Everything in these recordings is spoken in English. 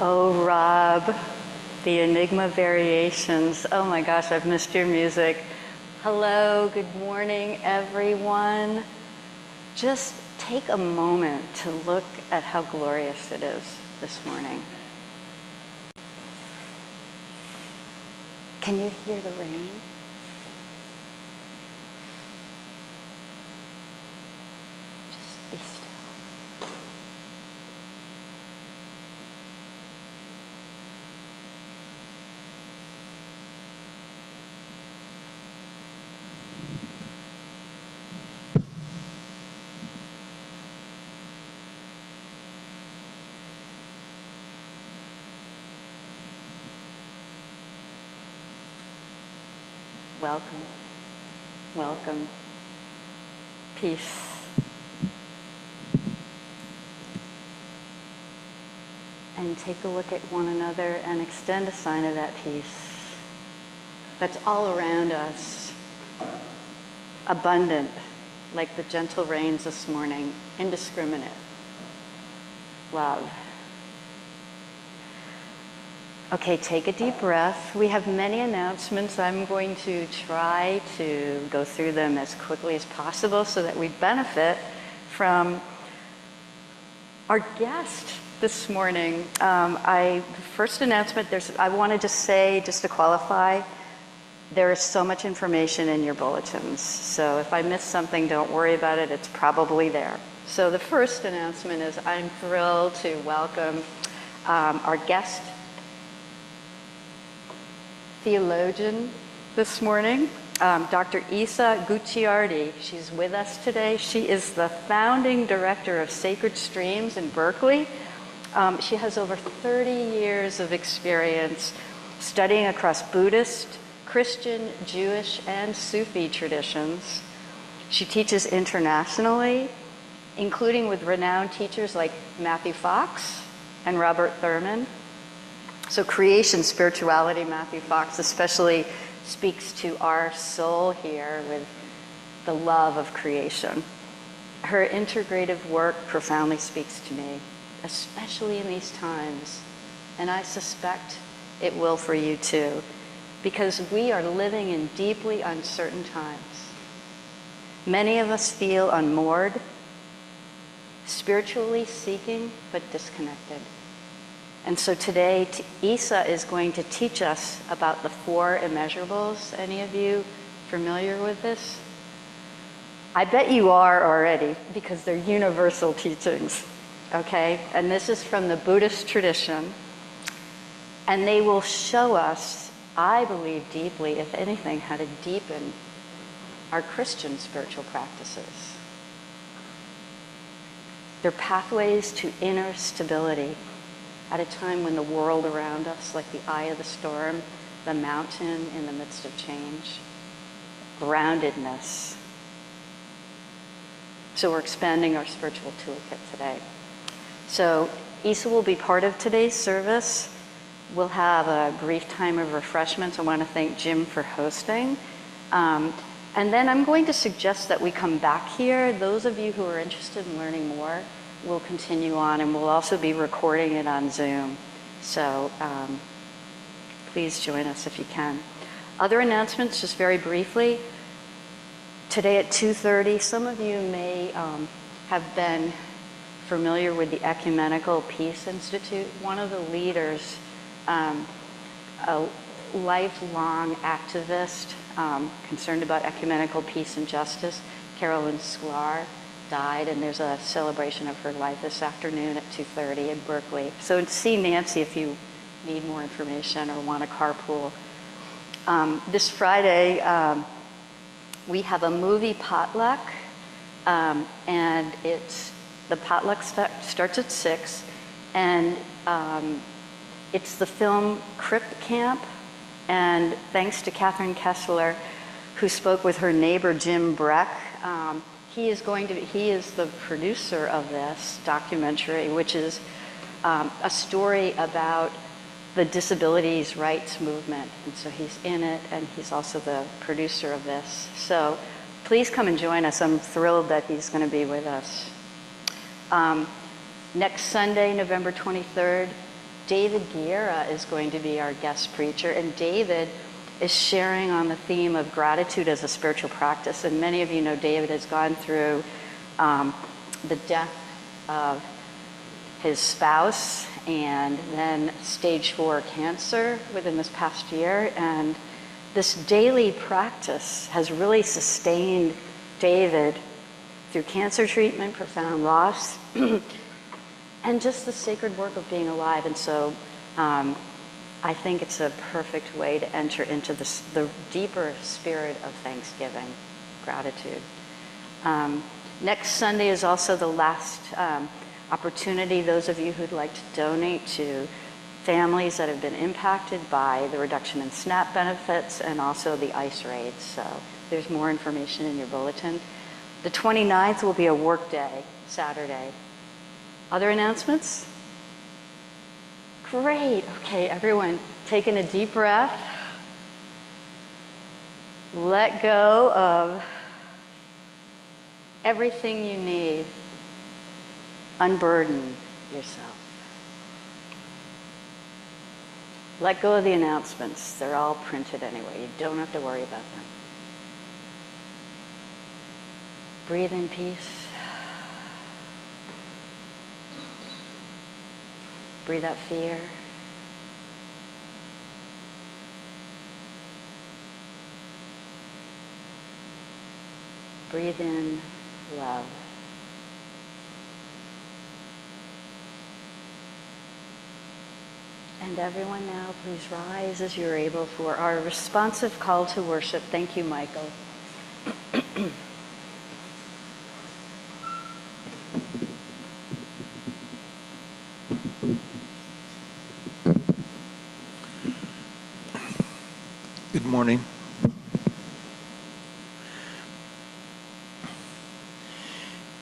Oh, Rob, the Enigma Variations. Oh my gosh, I've missed your music. Hello, good morning, everyone. Just take a moment to look at how glorious it is this morning. Can you hear the rain? Just be still. Welcome, welcome, peace. And take a look at one another and extend a sign of that peace that's all around us, abundant, like the gentle rains this morning, indiscriminate, love. Okay, take a deep breath. We have many announcements. I'm going to try to go through them as quickly as possible so that we benefit from our guest this morning. First announcement, I wanted to say, just to qualify, there is so much information in your bulletins. So if I miss something, don't worry about it. It's probably there. So the first announcement is I'm thrilled to welcome our guest theologian this morning, Dr. Isa Gucciardi. She's with us today. She is the founding director of Sacred Streams in Berkeley. She has over 30 years of experience studying across Buddhist, Christian, Jewish, and Sufi traditions. She teaches internationally, including with renowned teachers like Matthew Fox and Robert Thurman. So creation, spirituality, Matthew Fox especially speaks to our soul here with the love of creation. Her integrative work profoundly speaks to me, especially in these times. And I suspect it will for you too, because we are living in deeply uncertain times. Many of us feel unmoored, spiritually seeking, but disconnected. And so today, Isa is going to teach us about the four immeasurables. Any of you familiar with this? I bet you are already, because they're universal teachings, okay? And this is from the Buddhist tradition. And they will show us, I believe deeply, if anything, how to deepen our Christian spiritual practices. They're pathways to inner stability at a time when the world around us, like the eye of the storm, the mountain in the midst of change, groundedness. So we're expanding our spiritual toolkit today. So Isa will be part of today's service. We'll have a brief time of refreshments. I want to thank Jim for hosting. And then I'm going to suggest that we come back here. Those of you who are interested in learning more, we'll continue on, and we'll also be recording it on Zoom. So please join us if you can. Other announcements, just very briefly. Today at 2:30, some of you may have been familiar with the Ecumenical Peace Institute. One of the leaders, a lifelong activist concerned about ecumenical peace and justice, Carolyn Sklar, died, and there's a celebration of her life this afternoon at 2:30 in Berkeley. So see Nancy if you need more information or want to carpool. This Friday, we have a movie potluck, and the potluck starts at 6, and it's the film Crypt Camp, and thanks to Catherine Kessler, who spoke with her neighbor Jim Breck. He is the producer of this documentary, which is a story about the disabilities rights movement. And so he's in it, and he's also the producer of this. So please come and join us. I'm thrilled that he's going to be with us. Next Sunday, November 23rd, David Guerra is going to be our guest preacher, and David is sharing on the theme of gratitude as a spiritual practice. And many of you know David has gone through the death of his spouse and then stage 4 cancer within this past year. And this daily practice has really sustained David through cancer treatment, profound loss, and just the sacred work of being alive. And so I think it's a perfect way to enter into the deeper spirit of Thanksgiving, gratitude. Next Sunday is also the last opportunity, those of you who'd like to donate to families that have been impacted by the reduction in SNAP benefits and also the ICE raids. So there's more information in your bulletin. The 29th will be a work day, Saturday. Other announcements? Great. Okay, everyone, taking a deep breath. Let go of everything you need. Unburden yourself. Let go of the announcements. They're all printed anyway. You don't have to worry about them. Breathe in peace. Breathe out fear. Breathe in love. And everyone now, please rise as you're able for our responsive call to worship. Thank you, Michael. Good morning.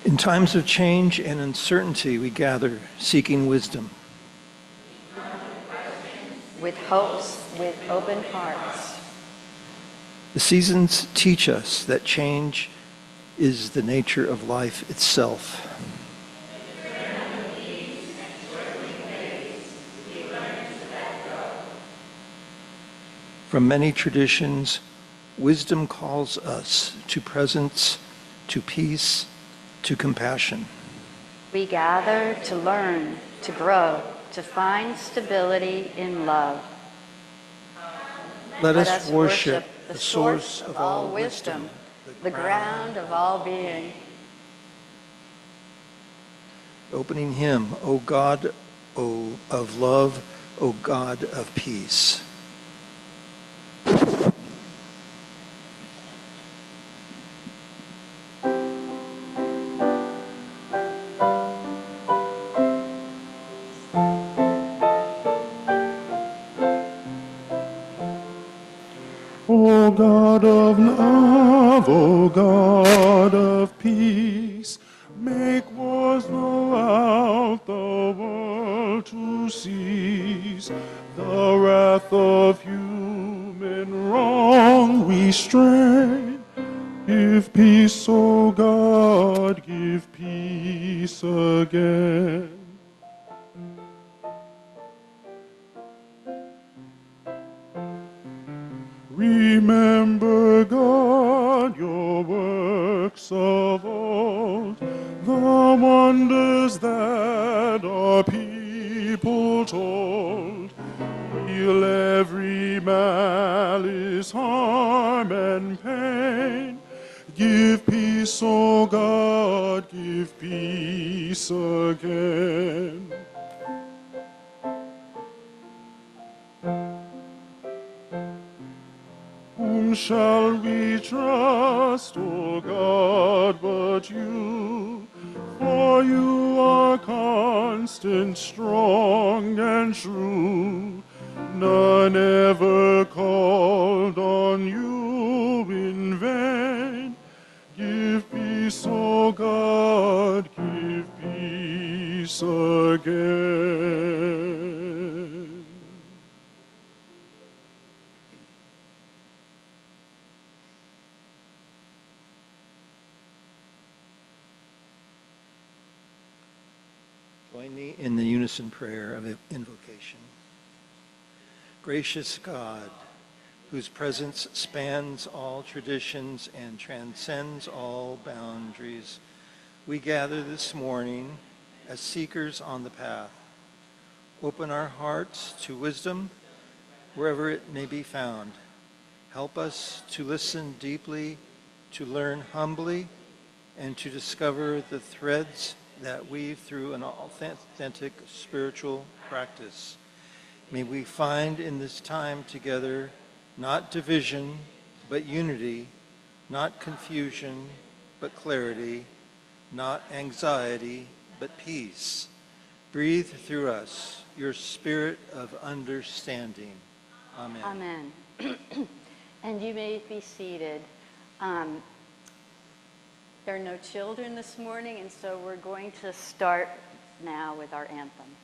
In times of change and uncertainty, we gather seeking wisdom. With hopes, with open hearts. The seasons teach us that change is the nature of life itself. From many traditions, wisdom calls us to presence, to peace, to compassion. We gather to learn, to grow, to find stability in love. Let us worship the source of all wisdom, the ground of all being. Opening hymn, O God of love, O God of peace. O God of love, O God of peace, make wars throughout the world to cease. The wrath of human wrong restrain. Give peace, O God, give peace again. Remember, God, your works of old, the wonders that our people told. Heal every malice, harm, and pain. Give peace, O God, give peace again. Whom shall we trust, O God, but you? For you are constant, strong, and true. None ever called on you in vain. Give peace, O God, give peace again. Join me in the unison prayer of invocation. Gracious God, whose presence spans all traditions and transcends all boundaries, we gather this morning as seekers on the path. Open our hearts to wisdom wherever it may be found. Help us to listen deeply, to learn humbly, and to discover the threads that weave through an authentic spiritual practice. May we find in this time together not division, but unity, not confusion, but clarity, not anxiety, but peace. Breathe through us your spirit of understanding. Amen. Amen. And you may be seated. There are no children this morning, and so we're going to start now with our anthem.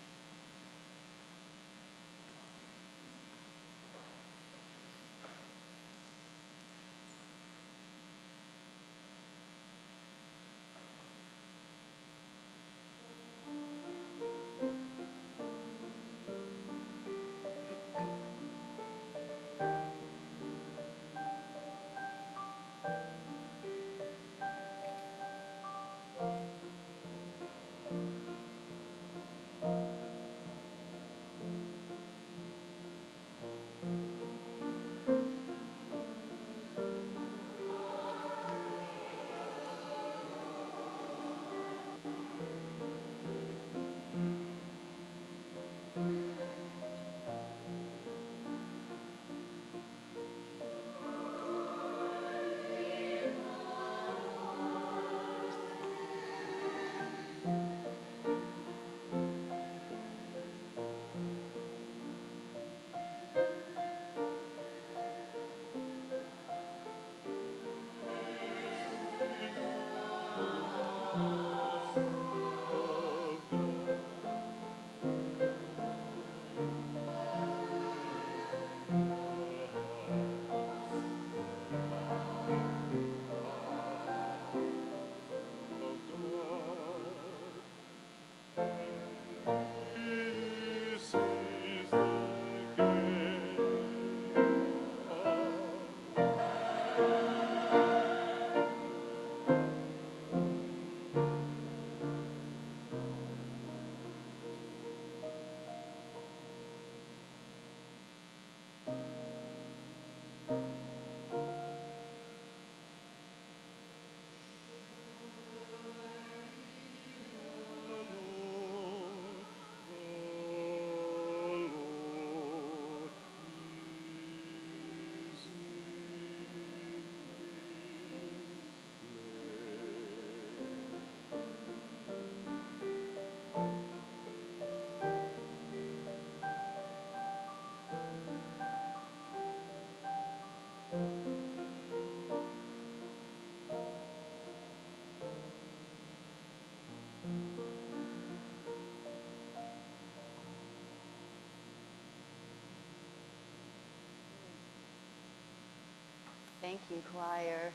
Thank you, choir.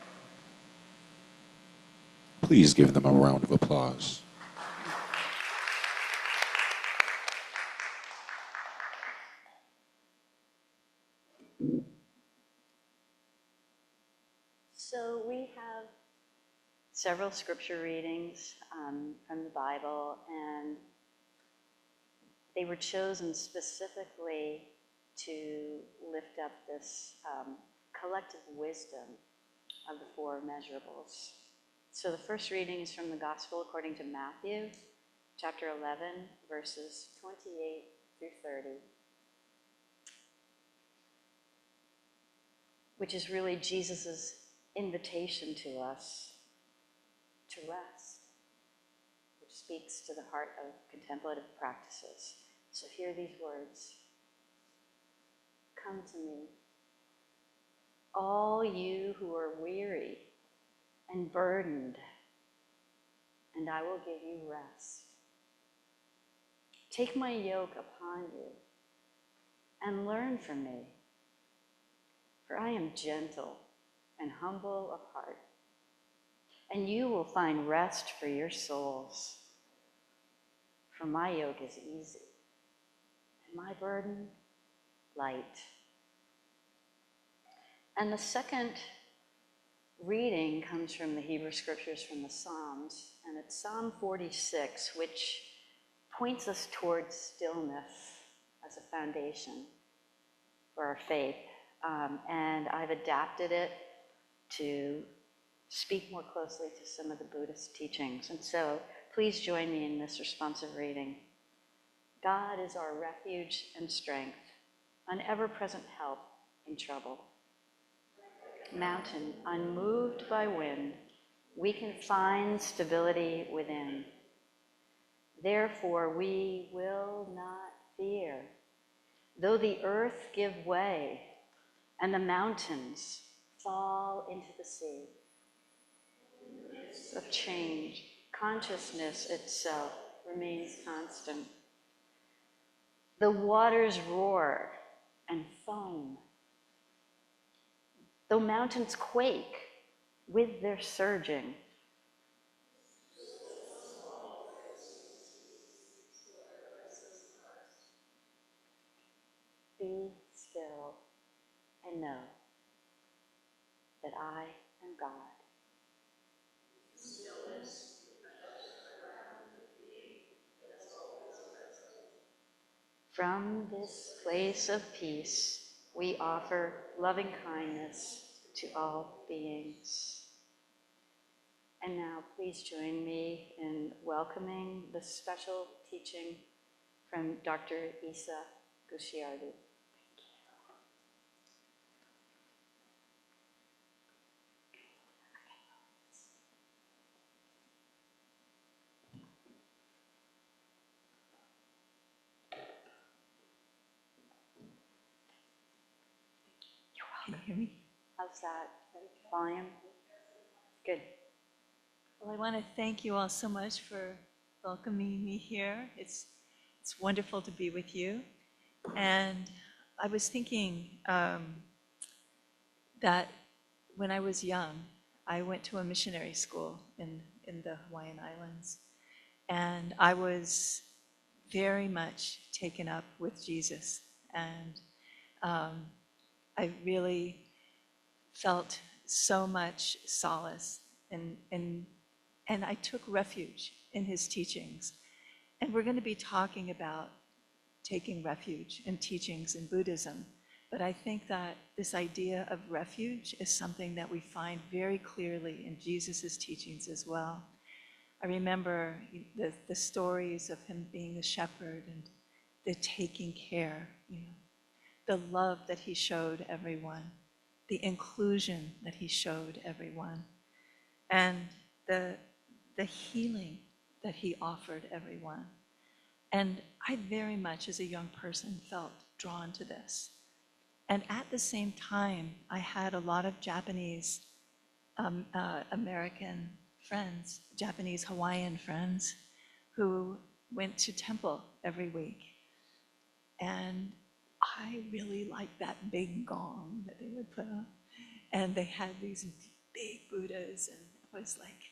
Please give them a round of applause. So we have several scripture readings from the Bible, and they were chosen specifically to lift up this collective wisdom of the four measurables. So the first reading is from the Gospel according to Matthew, chapter 11, verses 28 through 30, which is really Jesus' invitation to us to rest, which speaks to the heart of contemplative practices. So hear these words. Come to me, all you who are weary and burdened, and I will give you rest. Take my yoke upon you and learn from me, for I am gentle and humble of heart, and you will find rest for your souls. for my yoke is easy, and my burden light. And the second reading comes from the Hebrew Scriptures from the Psalms, and it's Psalm 46, which points us towards stillness as a foundation for our faith. And I've adapted it to speak more closely to some of the Buddhist teachings. And so please join me in this responsive reading. God is our refuge and strength, an ever-present help in trouble. Mountain, unmoved by wind, we can find stability within. Therefore, we will not fear, though the earth give way and the mountains fall into the sea. Of change, consciousness itself remains constant. The waters roar and foam, though mountains quake with their surging. Be still and know that I am God. From this place of peace, we offer loving kindness to all beings. And now please join me in welcoming the special teaching from Dr. Isa Gusciardi. Can you hear me? How's that? Volume? Good. Well, I want to thank you all so much for welcoming me here. It's wonderful to be with you. And I was thinking that when I was young, I went to a missionary school in the Hawaiian Islands. And I was very much taken up with Jesus. And I really felt so much solace, and I took refuge in his teachings. And we're going to be talking about taking refuge in teachings in Buddhism. But I think that this idea of refuge is something that we find very clearly in Jesus' teachings as well. I remember the stories of him being a shepherd and the taking care, the love that he showed everyone, the inclusion that he showed everyone, and the healing that he offered everyone. And I very much, as a young person, felt drawn to this. And at the same time, I had a lot of Japanese American friends, Japanese Hawaiian friends, who went to temple every week. And I really liked that big gong that they would put up. And they had these big Buddhas, and I was like,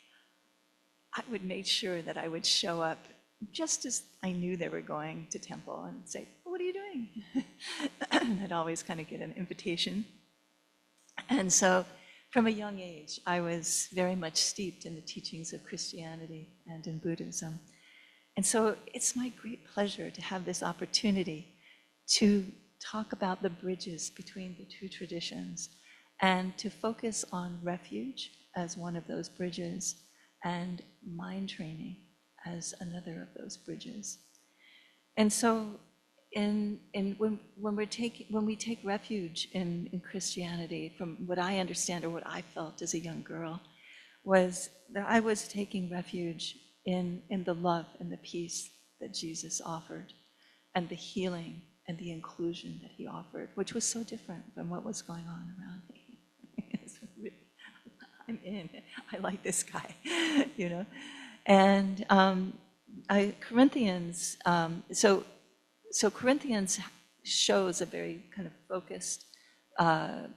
I would make sure that I would show up just as I knew they were going to temple and say, well, what are you doing? I'd always kind of get an invitation. And so from a young age, I was very much steeped in the teachings of Christianity and in Buddhism. And so it's my great pleasure to have this opportunity to talk about the bridges between the two traditions and to focus on refuge as one of those bridges and mind training as another of those bridges. And so when we take refuge in Christianity, from what I understand or what I felt as a young girl, was that I was taking refuge in the love and the peace that Jesus offered, and the healing and the inclusion that he offered, which was so different from what was going on around me. I'm in. I like this guy, And Corinthians, so Corinthians shows a very kind of focused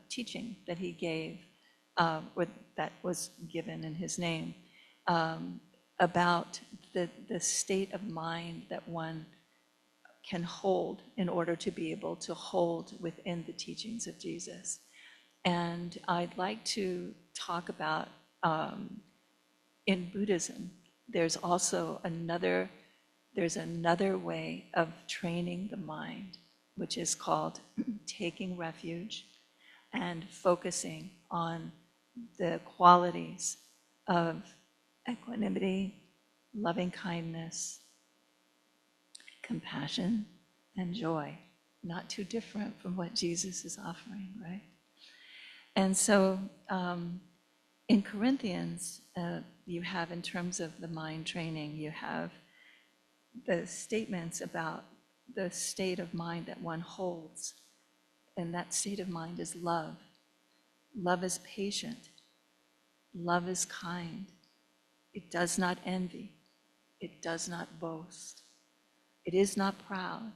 teaching that he gave, or that was given in his name, about the state of mind that one can hold in order to be able to hold within the teachings of Jesus. And I'd like to talk about, in Buddhism, there's also another way of training the mind, which is called taking refuge and focusing on the qualities of equanimity, loving kindness, compassion, and joy. Not too different from what Jesus is offering, right? And so in Corinthians, you have, in terms of the mind training, you have the statements about the state of mind that one holds. And that state of mind is love. Love is patient. Love is kind. It does not envy. It does not boast. It is not proud.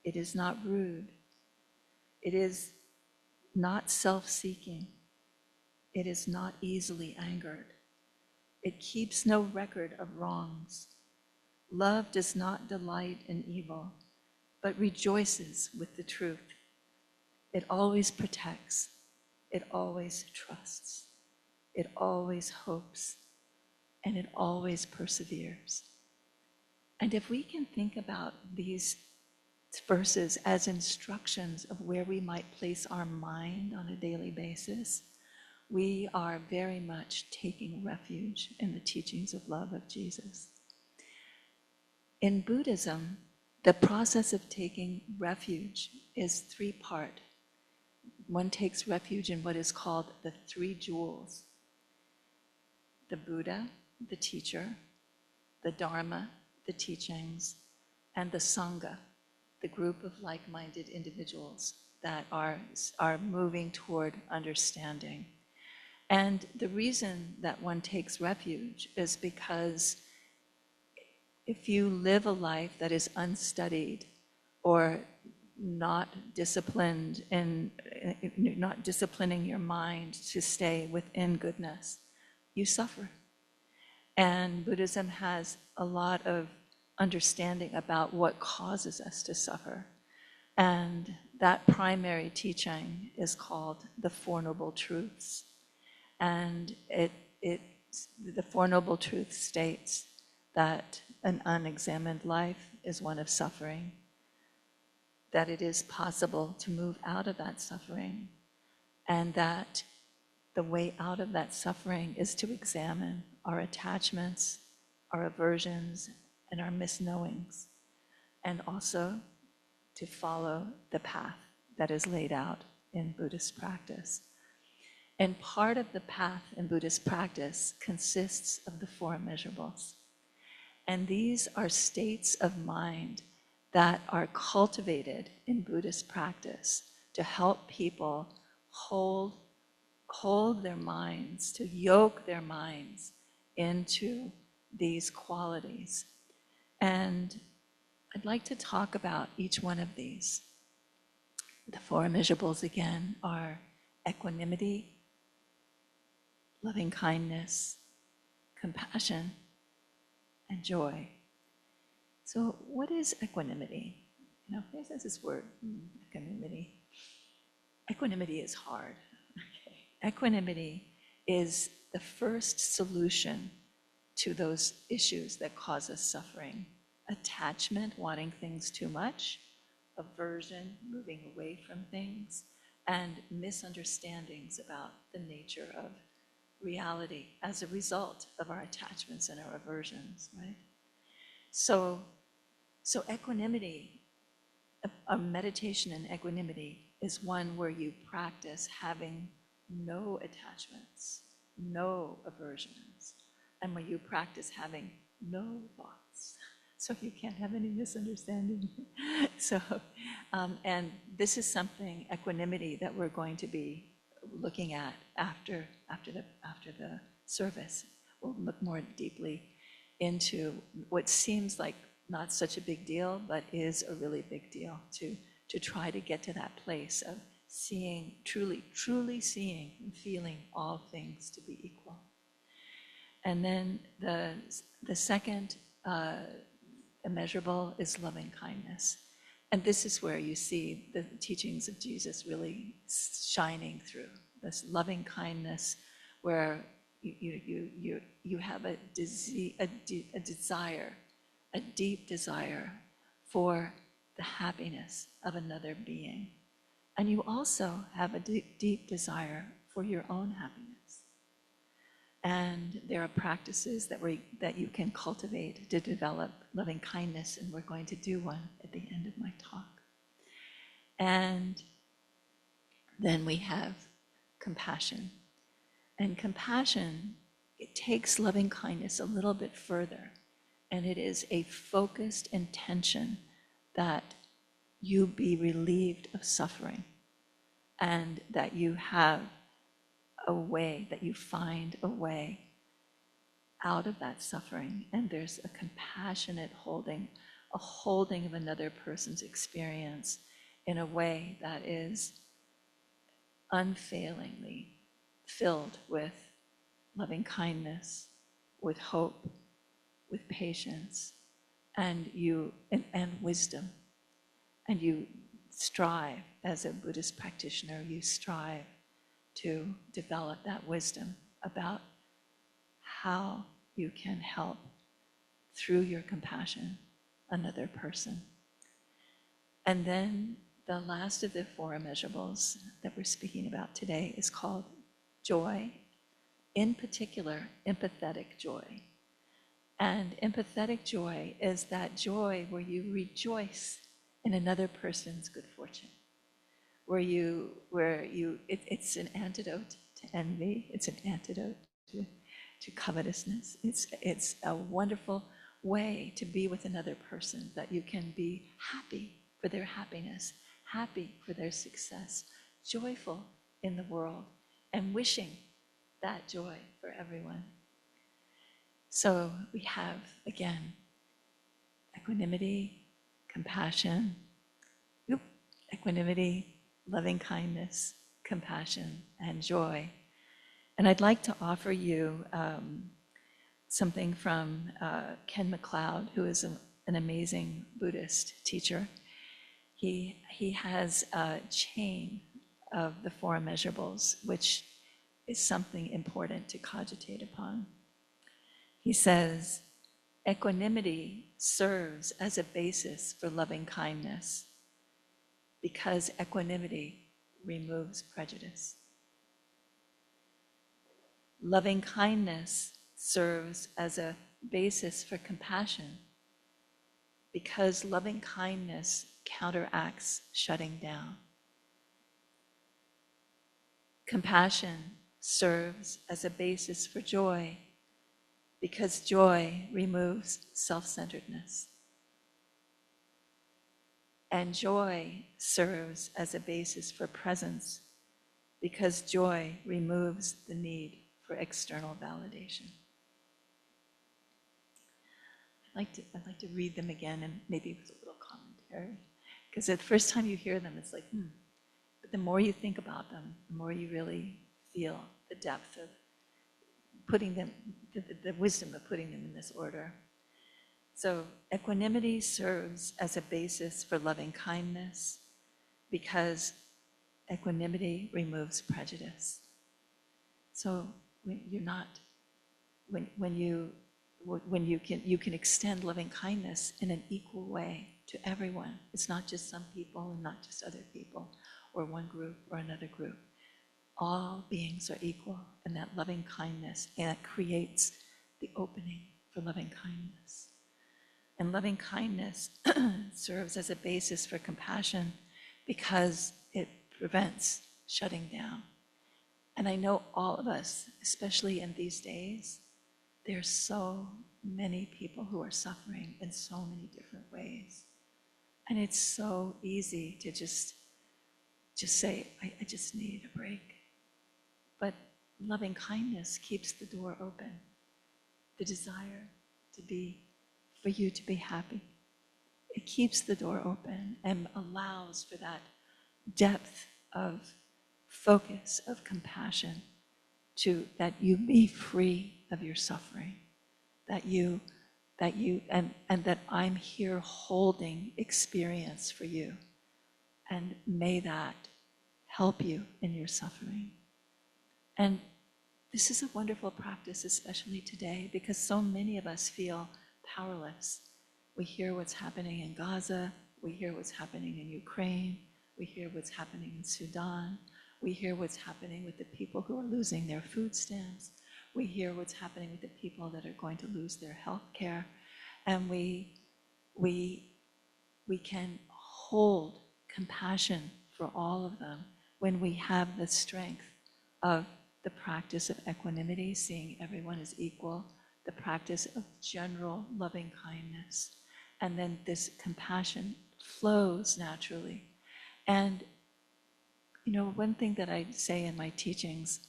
It is not rude. It is not self-seeking. It is not easily angered. It keeps no record of wrongs. Love does not delight in evil, but rejoices with the truth. It always protects. It always trusts. It always hopes. And it always perseveres. And if we can think about these verses as instructions of where we might place our mind on a daily basis, we are very much taking refuge in the teachings of love of Jesus. In Buddhism, the process of taking refuge is three-part. One takes refuge in what is called the three jewels: the Buddha, the teacher; the Dharma, the teachings; and the Sangha, the group of like-minded individuals that are moving toward understanding. And the reason that one takes refuge is because if you live a life that is unstudied or not disciplined and not disciplining your mind to stay within goodness, you suffer. And Buddhism has a lot of understanding about what causes us to suffer. And that primary teaching is called the Four Noble Truths. And the Four Noble Truths states that an unexamined life is one of suffering, that it is possible to move out of that suffering, and that the way out of that suffering is to examine our attachments, our aversions, and our misknowings, and also to follow the path that is laid out in Buddhist practice. And part of the path in Buddhist practice consists of the four immeasurables. And these are states of mind that are cultivated in Buddhist practice to help people hold their minds, to yoke their minds into these qualities. And I'd like to talk about each one of these. The four immeasurables, again, are equanimity, loving kindness, compassion, and joy. So what is equanimity? There's this word, equanimity. Equanimity is hard. Okay. Equanimity is the first solution to those issues that cause us suffering. Attachment, wanting things too much; aversion, moving away from things; and misunderstandings about the nature of reality as a result of our attachments and our aversions, right? So equanimity, a meditation in equanimity, is one where you practice having no attachments, no aversions, and where you practice having no thoughts, so you can't have any misunderstanding. And this is something, equanimity, that we're going to be looking at after the service. We'll look more deeply into what seems like not such a big deal, but is a really big deal to try to get to that place of seeing, truly seeing and feeling all things to be equal. And then the second immeasurable is loving kindness. And this is where you see the teachings of Jesus really shining through. This loving kindness where you have a desire, a deep desire for the happiness of another being. And you also have a deep desire for your own happiness. And there are practices that you can cultivate to develop loving kindness, and we're going to do one at the end of my talk. And then we have compassion. And compassion, it takes loving kindness a little bit further, and it is a focused intention that you be relieved of suffering, and that you have a way, that you find a way out of that suffering. And there's a compassionate holding, a holding of another person's experience in a way that is unfailingly filled with loving kindness, with hope, with patience, and wisdom. And you strive, as a Buddhist practitioner, you strive to develop that wisdom about how you can help, through your compassion, another person. And then the last of the four immeasurables that we're speaking about today is called joy, in particular, empathetic joy. And empathetic joy is that joy where you rejoice in another person's good fortune. It's an antidote to envy. It's an antidote to covetousness. It's a wonderful way to be with another person, that you can be happy for their happiness, happy for their success, joyful in the world, and wishing that joy for everyone. So we have, again, equanimity, compassion, equanimity, loving kindness, compassion, and joy. And I'd like to offer you something from Ken MacLeod, who is an amazing Buddhist teacher. He has a chain of the four immeasurables, which is something important to cogitate upon. He says, equanimity serves as a basis for loving kindness, because equanimity removes prejudice. Loving kindness serves as a basis for compassion, because loving kindness counteracts shutting down. Compassion serves as a basis for joy, because joy removes self-centeredness. And joy serves as a basis for presence, because joy removes the need for external validation. I'd like to read them again, and maybe with a little commentary, because the first time you hear them, it's like, But the more you think about them, the more you really feel the depth of putting them, the wisdom of putting them in this order. So equanimity serves as a basis for loving kindness, because equanimity removes prejudice. So when you can extend loving kindness in an equal way to everyone. It's not just some people and not just other people, or one group or another group. All beings are equal, and that loving kindness, and that creates the opening for loving kindness. And loving kindness serves as a basis for compassion, because it prevents shutting down. And I know all of us, especially in these days, there's so many people who are suffering in so many different ways. And it's so easy to just say, I just need a break. But loving kindness keeps the door open. The desire for you to be happy. It keeps the door open and allows for that depth of focus, of compassion, that you be free of your suffering, that that I'm here holding experience for you. And may that help you in your suffering. And this is a wonderful practice, especially today, because so many of us feel powerless. We hear what's happening in Gaza, we hear what's happening in Ukraine, we hear what's happening in Sudan, we hear what's happening with the people who are losing their food stamps, we hear what's happening with the people that are going to lose their health care, and we can hold compassion for all of them when we have the strength of the practice of equanimity, seeing everyone as equal, the practice of general loving kindness, and then this compassion flows naturally. And one thing that I say in my teachings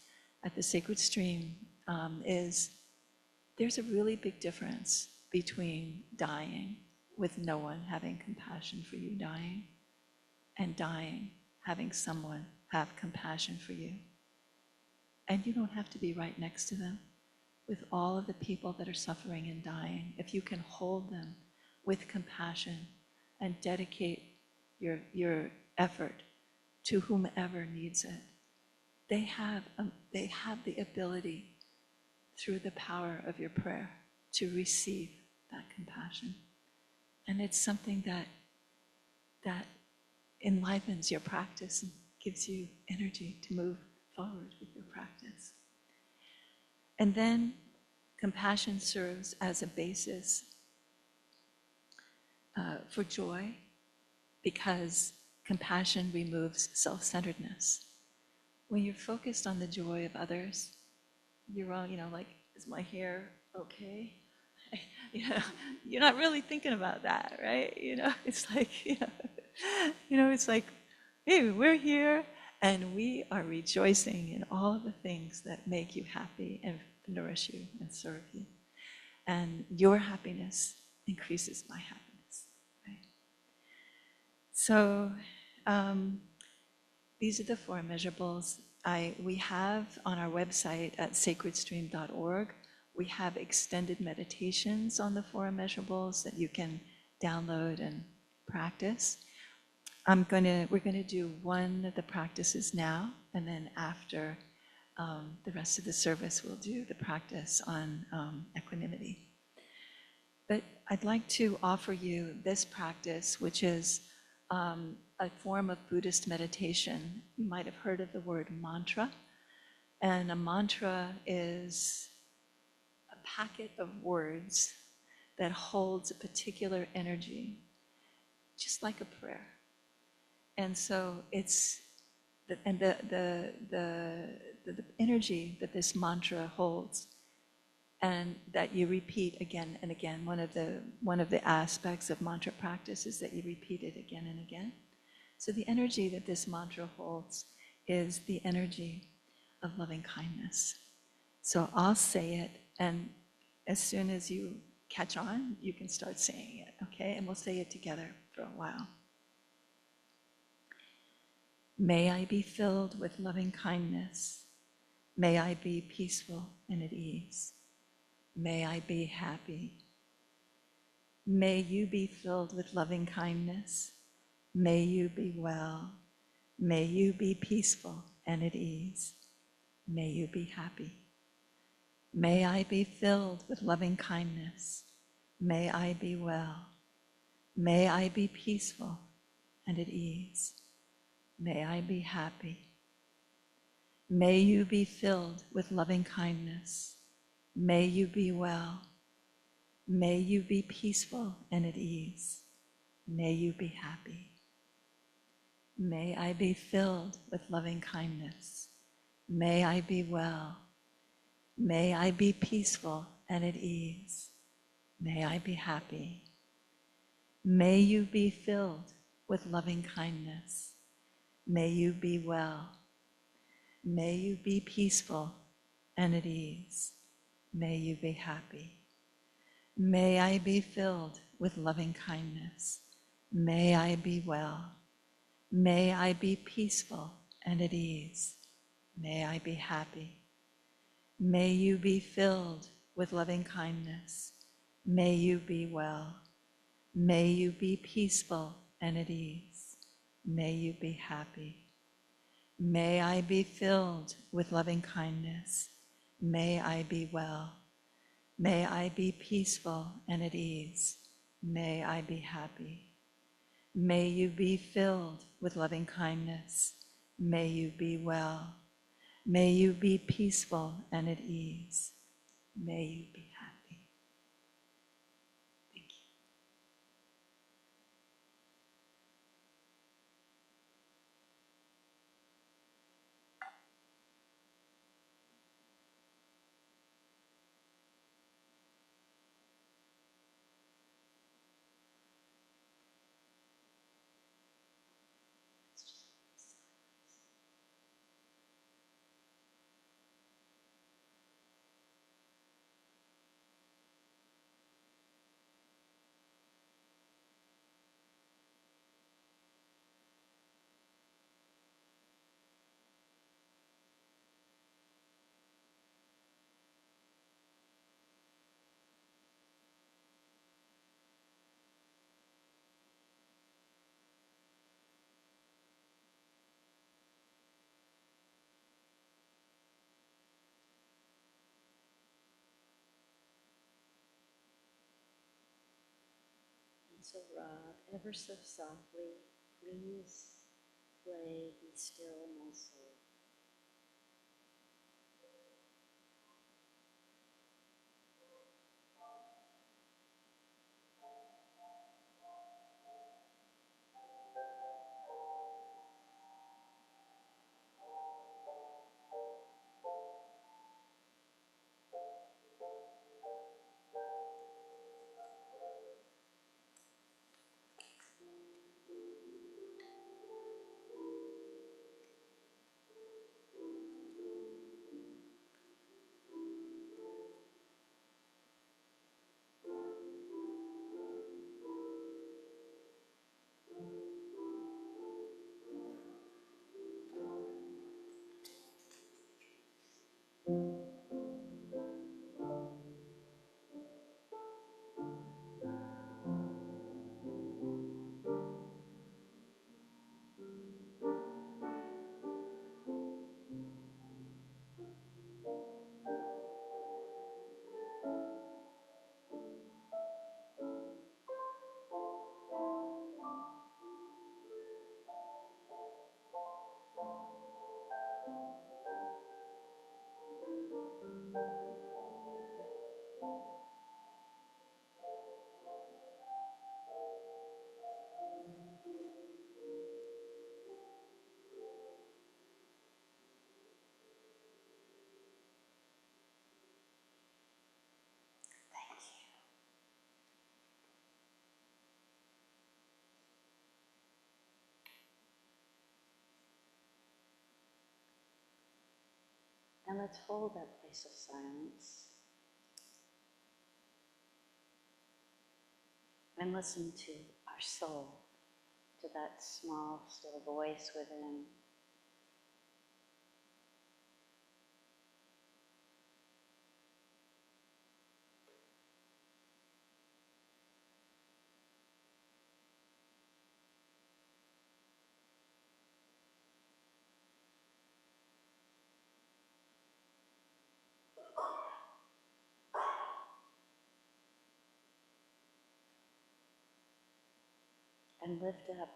at the Sacred Stream is there's a really big difference between dying with no one having compassion for you dying, and dying having someone have compassion for you. And you don't have to be right next to them. With all of the people that are suffering and dying, if you can hold them with compassion and dedicate your effort to whomever needs it, they have the ability, through the power of your prayer, to receive that compassion. And it's something that enlivens your practice and gives you energy to move forward with your practice. And then compassion serves as a basis for joy, because compassion removes self-centeredness. When you're focused on the joy of others, you're all, like, is my hair okay? You're not really thinking about that, right? It's like, it's like, hey, we're here and we are rejoicing in all of the things that make you happy and nourish you and serve you. And your happiness increases my happiness, right? So these are the four immeasurables. We have on our website at sacredstream.org, we have extended meditations on the four immeasurables that you can download and practice. We're going to do one of the practices now, and then after the rest of the service, we'll do the practice on equanimity. But I'd like to offer you this practice, which is a form of Buddhist meditation. You might have heard of the word mantra. And a mantra is a packet of words that holds a particular energy, just like a prayer. And so it's the energy that this mantra holds, and that you repeat again and again. One of the aspects of mantra practice is that you repeat it again and again. So the energy that this mantra holds is the energy of loving kindness. So I'll say it, and as soon as you catch on, you can start saying it, okay? And we'll say it together for a while. May I be filled with loving kindness. May I be peaceful and at ease. May I be happy. May you be filled with loving kindness. May you be well. May you be peaceful and at ease. May you be happy. May I be filled with loving kindness. May I be well. May I be peaceful and at ease. May I be happy. May you be filled with loving kindness. May you be well. May you be peaceful and at ease. May you be happy. May I be filled with loving kindness. May I be well. May I be peaceful and at ease. May I be happy. May you be filled with loving kindness. May you be well. May you be peaceful and at ease. May you be happy. May I be filled with loving kindness. May I be well. May I be peaceful and at ease. May I be happy. May you be filled with loving kindness. May you be well. May you be peaceful and at ease. May you be happy. May I be filled with loving kindness. May I be well. May I be peaceful and at ease. May I be happy. May you be filled with loving kindness. May you be well. May you be peaceful and at ease. May you be happy. Thank you. And so Rob, ever so softly, please play Be Still My Soul. And let's hold that place of silence and listen to our soul, to that small, still voice within. And lift up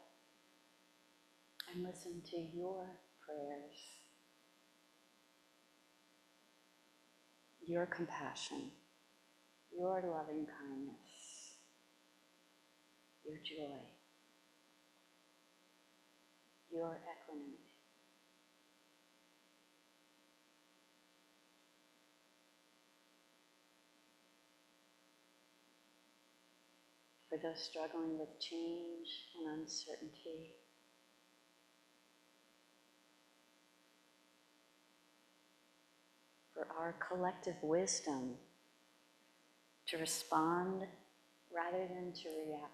and listen to your prayers, your compassion, your loving kindness, your joy, your equanimity. For those struggling with change and uncertainty, for our collective wisdom to respond rather than to react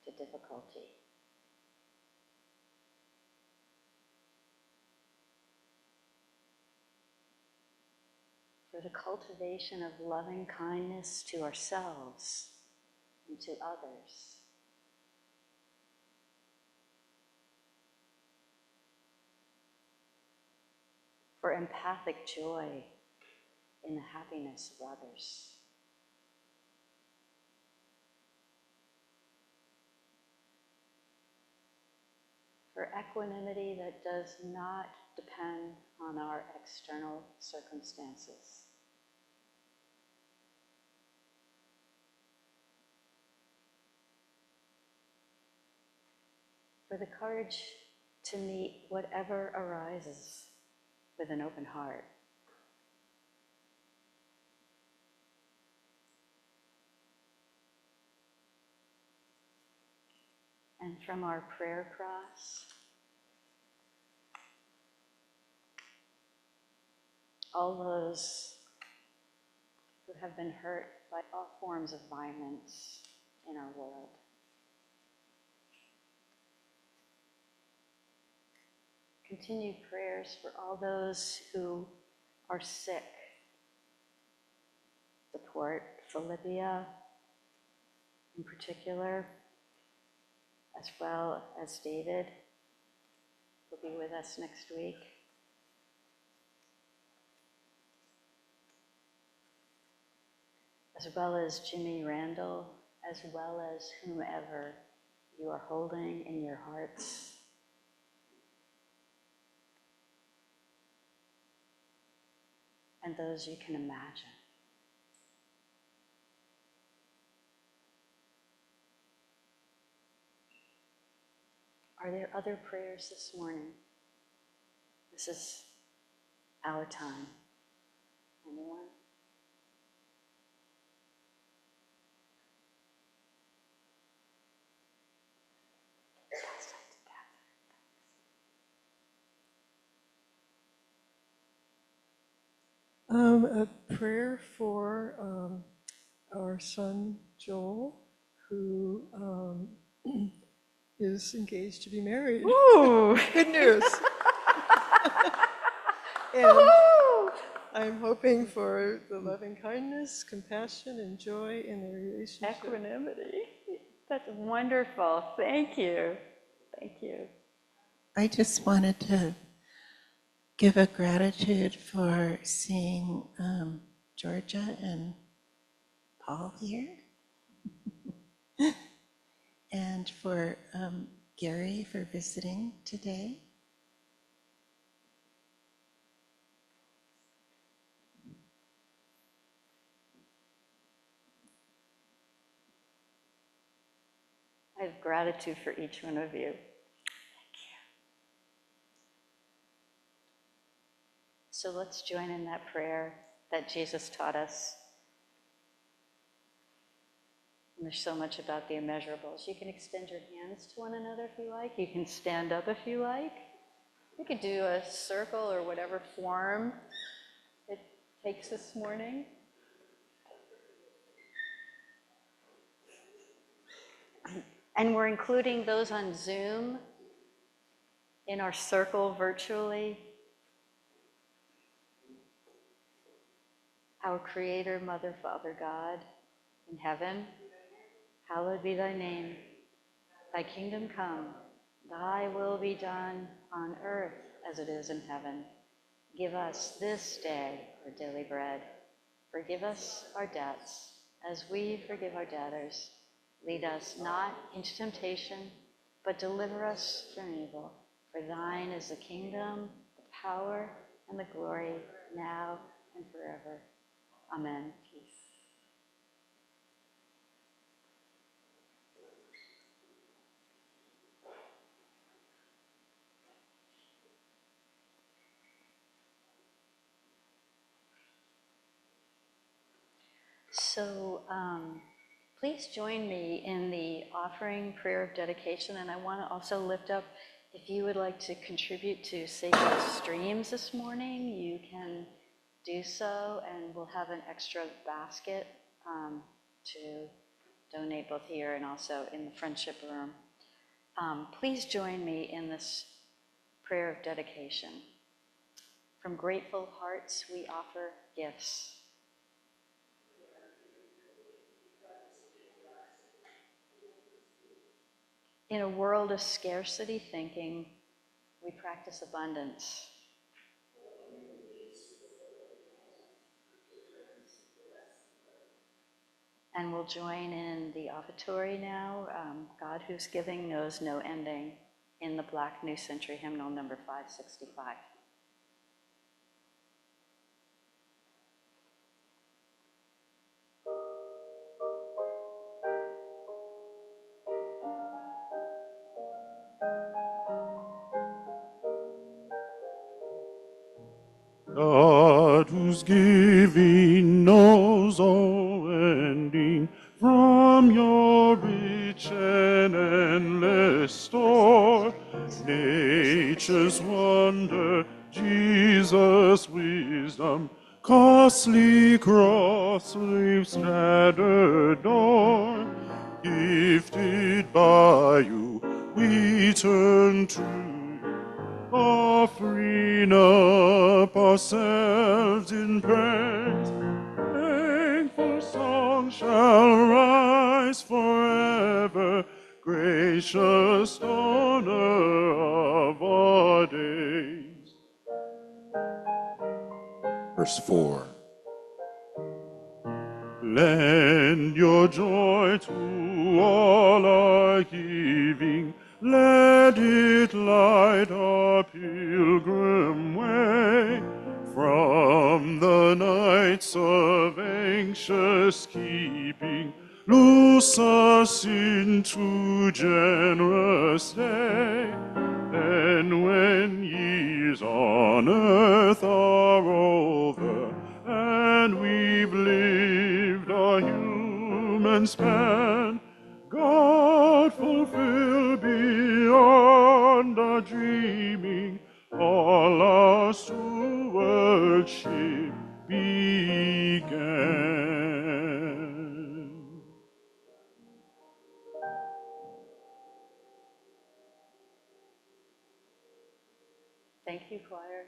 to difficulty. For for the cultivation of loving kindness to ourselves and to others. For empathic joy in the happiness of others. For equanimity that does not depend on our external circumstances. For the courage to meet whatever arises with an open heart. And from our prayer cross, all those who have been hurt by all forms of violence in our world. Continued prayers for all those who are sick. Support Philippia in particular, as well as David, who'll be with us next week. As well as Jimmy Randall, as well as whomever you are holding in your hearts. And those you can imagine. Are there other prayers this morning? This is our time. Anyone? A prayer for our son Joel, who is engaged to be married. Ooh! Good news. And I'm hoping for the loving kindness, compassion, and joy in the relationship. Equanimity. That's wonderful. Thank you. Thank you. I just wanted to give a gratitude for seeing Georgia and Paul here, and for Gary for visiting today. I have gratitude for each one of you. So let's join in that prayer that Jesus taught us. And there's so much about the immeasurables. You can extend your hands to one another if you like. You can stand up if you like. You could do a circle or whatever form it takes this morning. And we're including those on Zoom in our circle virtually. Our Creator, Mother, Father, God in heaven, hallowed be thy name. Thy kingdom come, thy will be done on earth as it is in heaven. Give us this day our daily bread. Forgive us our debts as we forgive our debtors. Lead us not into temptation, but deliver us from evil. For thine is the kingdom, the power, and the glory, now and forever. Amen. Peace. So please join me in the offering prayer of dedication, and I want to also lift up, if you would like to contribute to Sacred Streams this morning, you can do so, and we'll have an extra basket to donate both here and also in the friendship room. Please join me in this prayer of dedication. From grateful hearts, we offer gifts. In a world of scarcity thinking, we practice abundance. And we'll join in the offertory now. God who's giving knows no ending, in the Black New Century hymnal number 565. God whose giving knows all ending, from your rich and endless store, nature's wonder, Jesus' wisdom, costly cross leaves scattered o'er, gifted by you, we turn to you, offering up ourselves in praise. Thankful song shall rise forever, gracious donor of our days. Verse 4. Lend your joy to all our giving, let it light our pilgrim way. From the nights of anxious keeping, loose us into generous day. And when years on earth are over, and we've lived our human span, God fulfill beyond our dreaming all our stewardship began. Thank you, choir.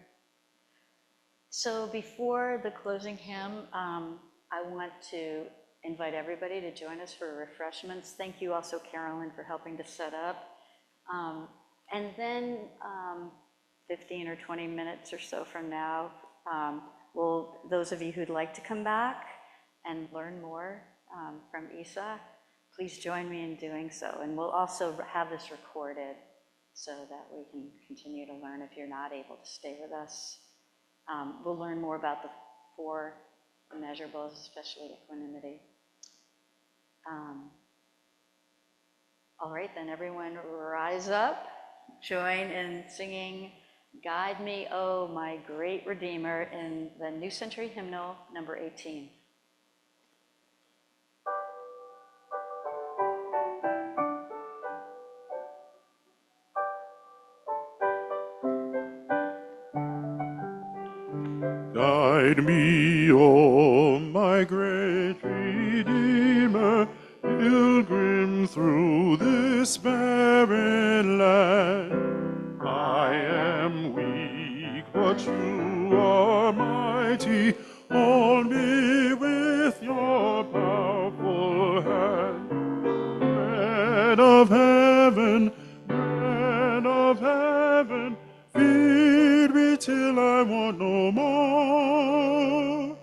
So before the closing hymn, I want to invite everybody to join us for refreshments. Thank you also, Carolyn, for helping to set up. And then 15 or 20 minutes or so from now, those of you who'd like to come back and learn more from Isa, please join me in doing so. And we'll also have this recorded so that we can continue to learn if you're not able to stay with us. We'll learn more about the 4 immeasurables, especially equanimity. All right, then everyone rise up, join in singing Guide Me, O My Great Redeemer in the New Century Hymnal number 18. Guide me, O my great Redeemer, pilgrim through this barren land. I am weak, but you are mighty. Hold me with your powerful hand. Bread of heaven, feed me till I want no more.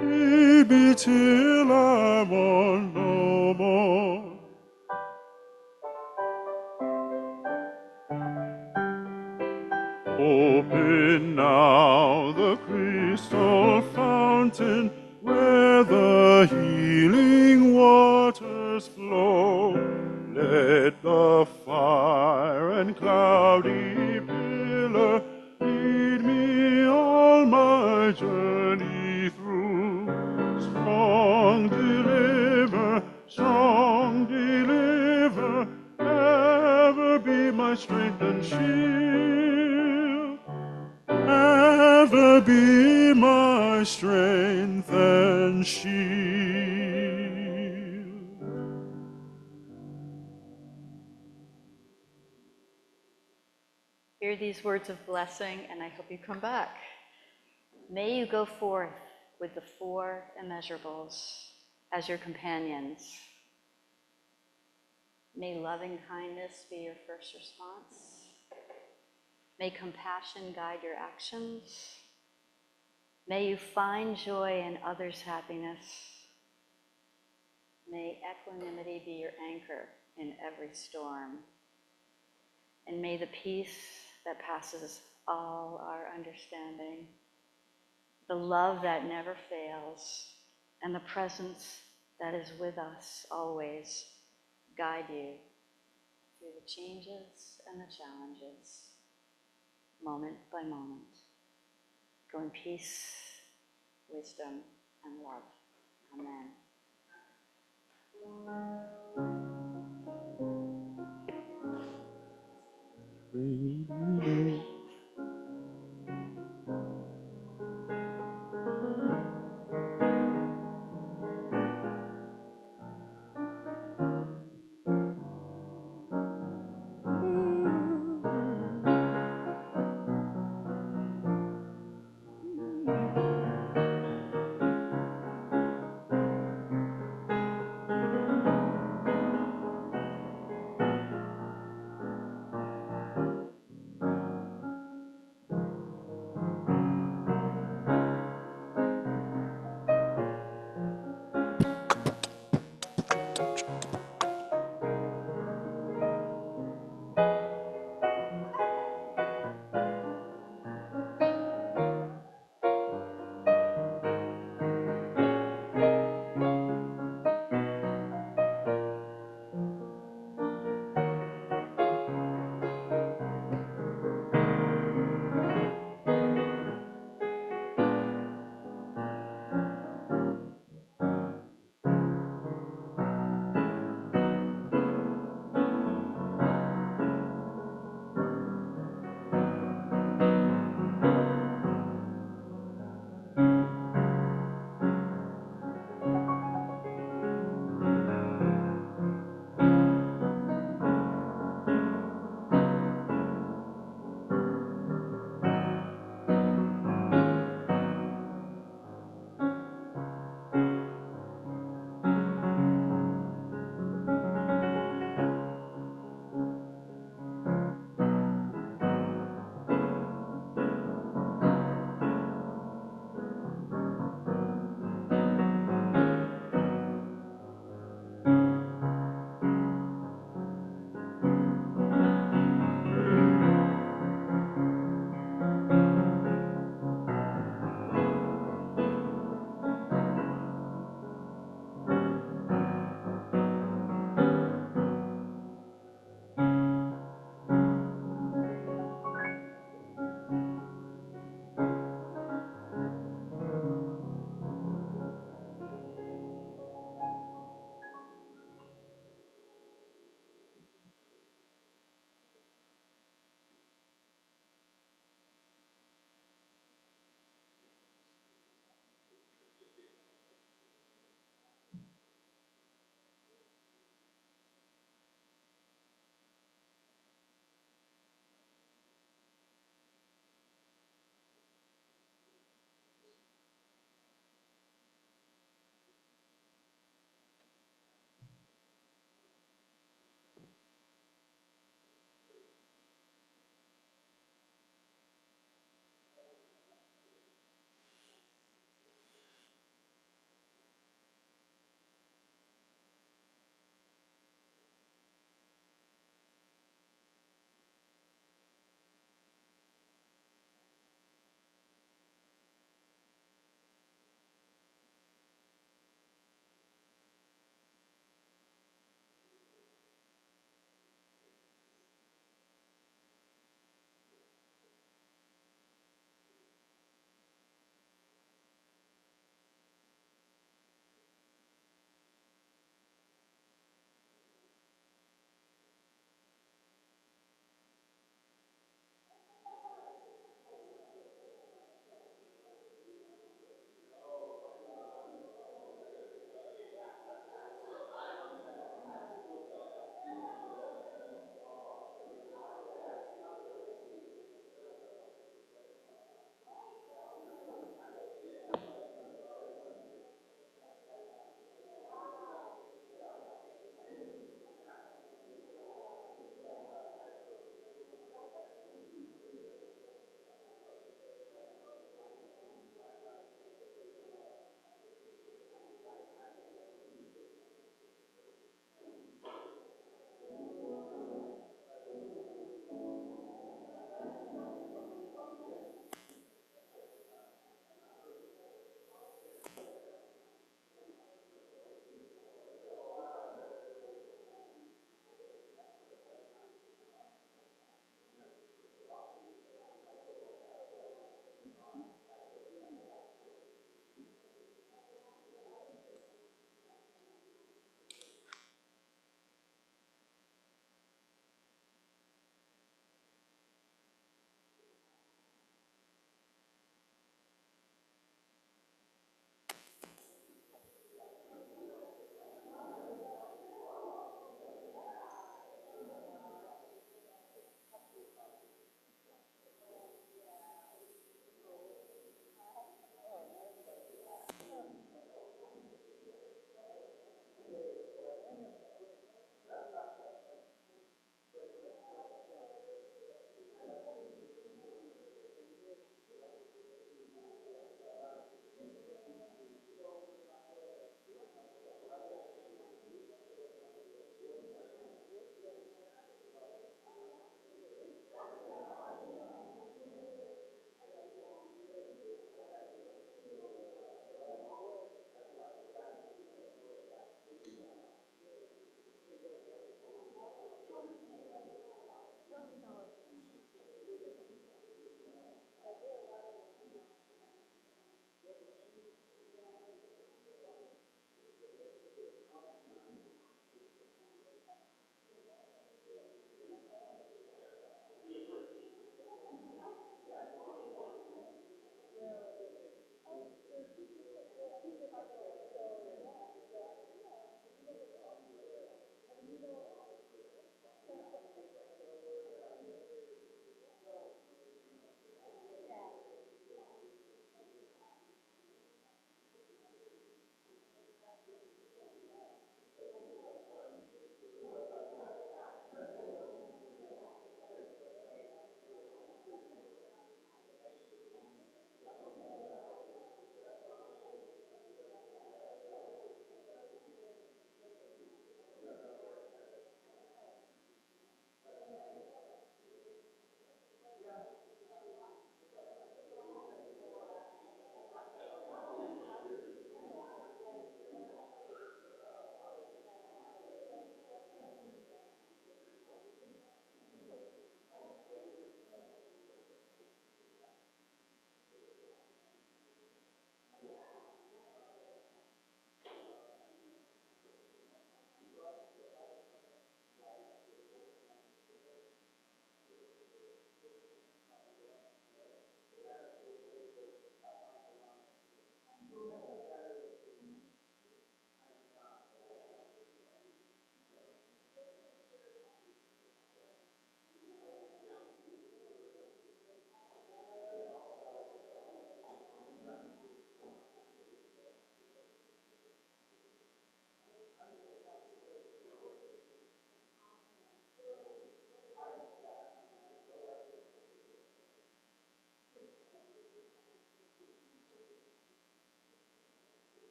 Feed me till I want no more. Open now the crystal fountain where the healing waters flow. Let the fire and cloudy pillar lead me all my journey through. Strong deliver, ever be my strength and shield. Ever be my strength and shield. Hear these words of blessing, and I hope you come back. May you go forth with the four immeasurables as your companions. May loving kindness be your first response. May compassion guide your actions. May you find joy in others' happiness. May equanimity be your anchor in every storm. And may the peace that passes all our understanding, the love that never fails, and the presence that is with us always guide you through the changes and the challenges, moment by moment. Go in peace, wisdom, and love. Amen.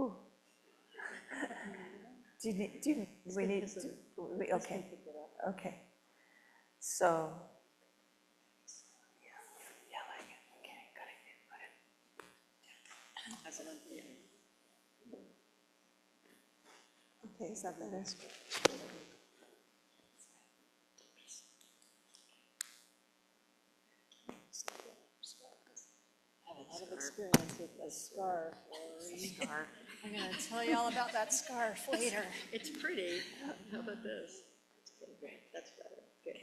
Ooh. We need to, okay, okay. So, yelling, okay, got it. Okay, is that better? A lot of experience with a scarf, Laurie. I'm going to tell you all about that scarf later. It's pretty. How about this? Great, that's better. Good.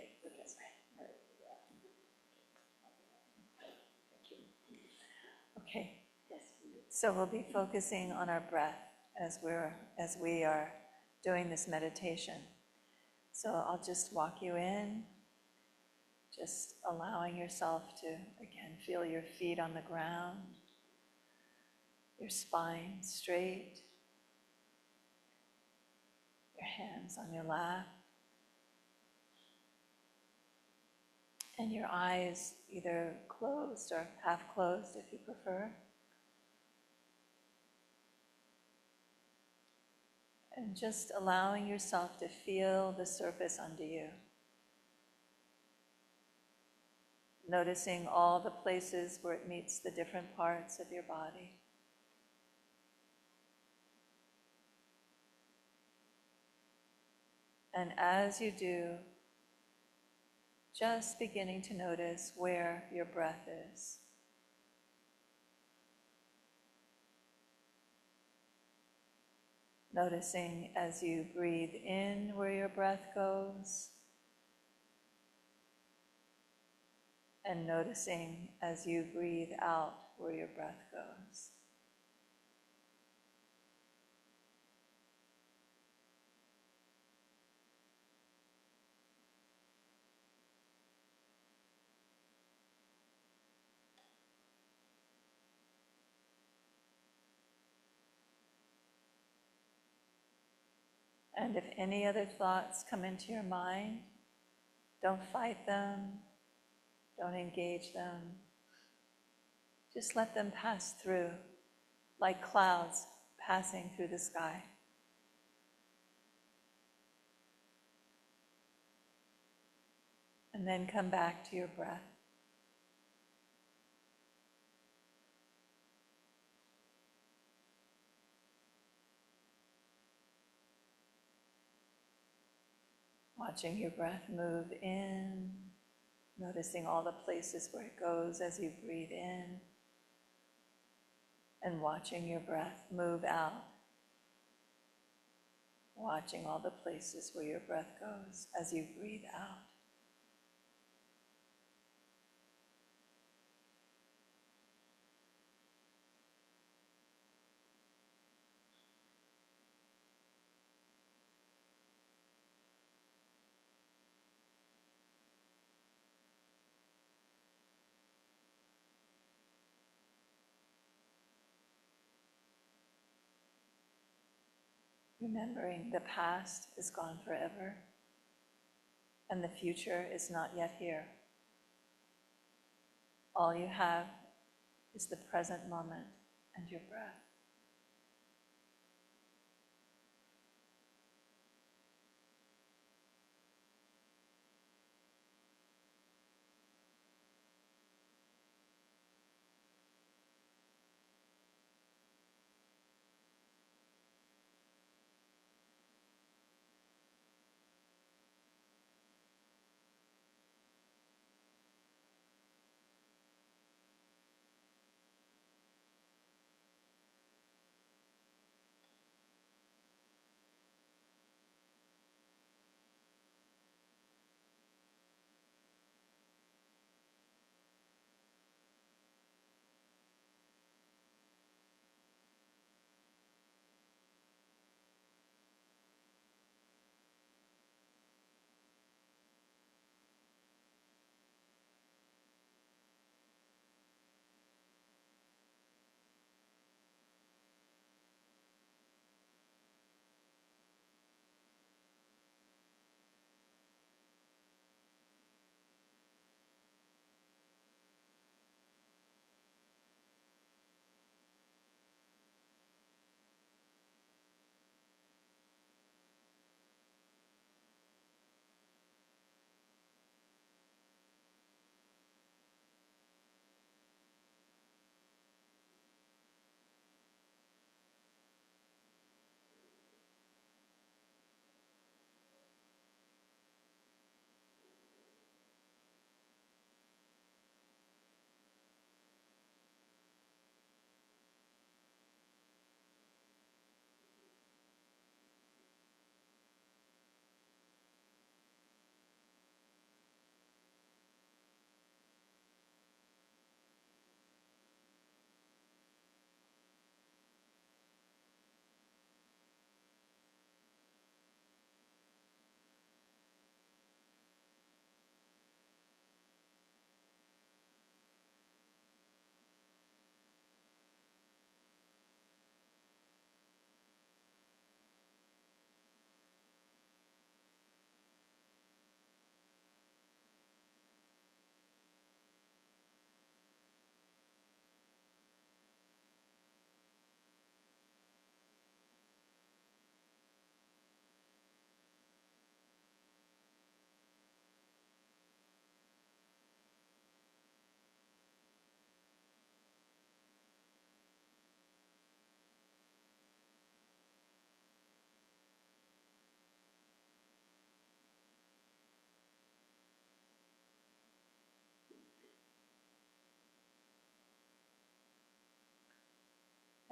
Okay. So we'll be focusing on our breath as we are doing this meditation. So I'll just walk you in, just allowing yourself to, again, feel your feet on the ground, your spine straight, your hands on your lap, and your eyes either closed or half closed if you prefer. And just allowing yourself to feel the surface under you. Noticing all the places where it meets the different parts of your body. And as you do, just beginning to notice where your breath is. Noticing as you breathe in where your breath goes, and noticing as you breathe out where your breath goes. And if any other thoughts come into your mind, don't fight them, don't engage them. Just let them pass through, like clouds passing through the sky. And then come back to your breath. Watching your breath move in, noticing all the places where it goes as you breathe in, and watching your breath move out, watching all the places where your breath goes as you breathe out. Remembering the past is gone forever, and the future is not yet here. All you have is the present moment and your breath.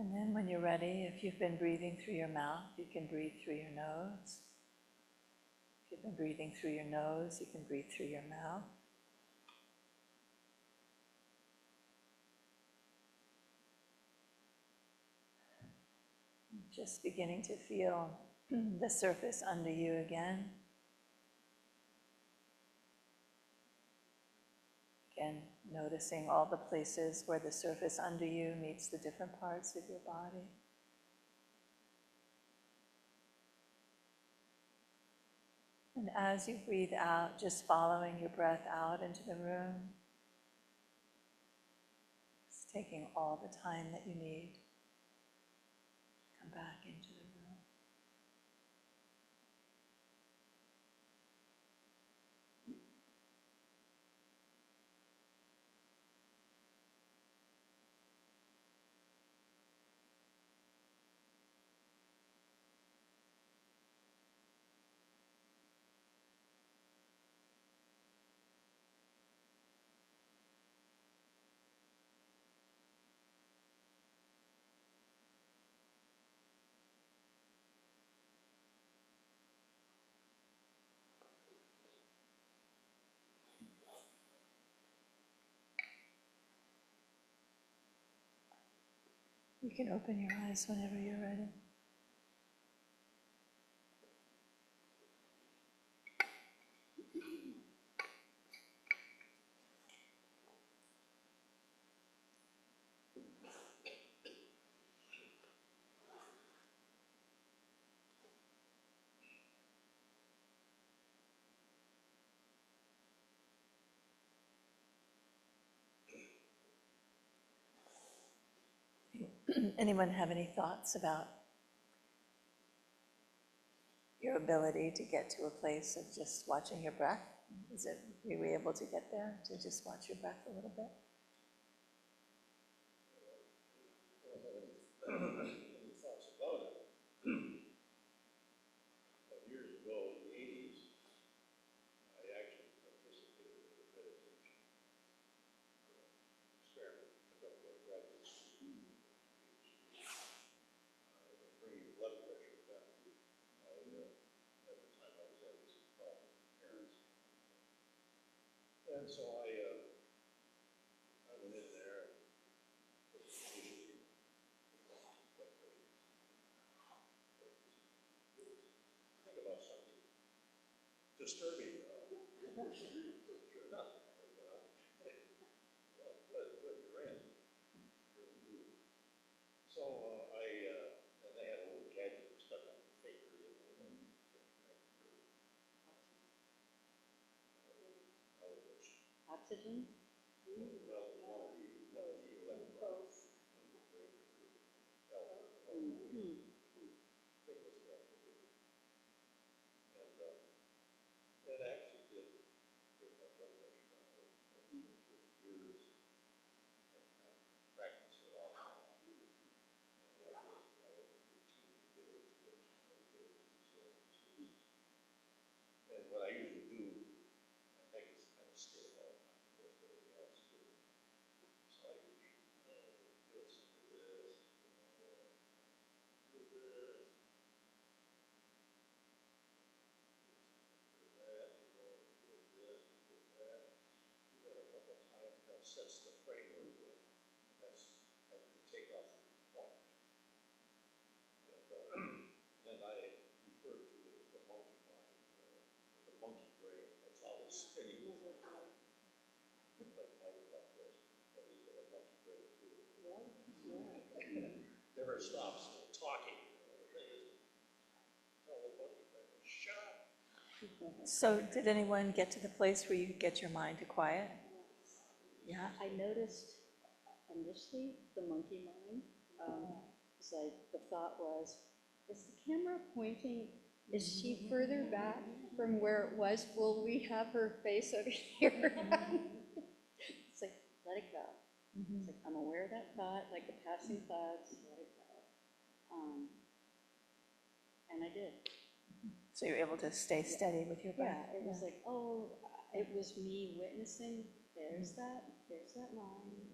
And then when you're ready, if you've been breathing through your mouth, you can breathe through your nose. If you've been breathing through your nose, you can breathe through your mouth. Just beginning to feel the surface under you again. Again, noticing all the places where the surface under you meets the different parts of your body. And as you breathe out, just following your breath out into the room, just taking all the time that you need to come back into the room. You can open your eyes whenever you're ready. Anyone have any thoughts about your ability to get to a place of just watching your breath? Were we able to get there, to just watch your breath a little bit? Any thoughts about it? Years ago, in the 80s, I actually participated in a meditation experiment conducted by a graduate student. Bringing blood pressure down. At the time, I was having some problems with parents. And so I went in there and was initially think about something disturbing. Sure enough. Good, you're in. So and they had a little gadget stuck on the finger. Oxygen? Well, one of the electrodes. And it actually did bring my blood pressure down for years. Practice it all. And what I usually do, I think it's kind of stay all the time, because everything else is good. So I usually do this, do this, do this. Sets the framework. That's I can take off the point. And I refer to the monkey mind, the monkey brain. That's always spinning. Like about this, but he's got a monkey brain too. Never stops talking. Tell the monkey brain, shut up. So did anyone get to the place where you could get your mind to quiet? Yeah. I noticed initially the monkey mind. The thought was, is the camera pointing? Is she further back from where it was? Will we have her face over here? It's like, let it go. It's like, I'm aware of that thought, like the passing thoughts, let it go. And I did. So you're able to stay steady with your breath? Yeah, it was like, oh, it was me witnessing, there's that mind,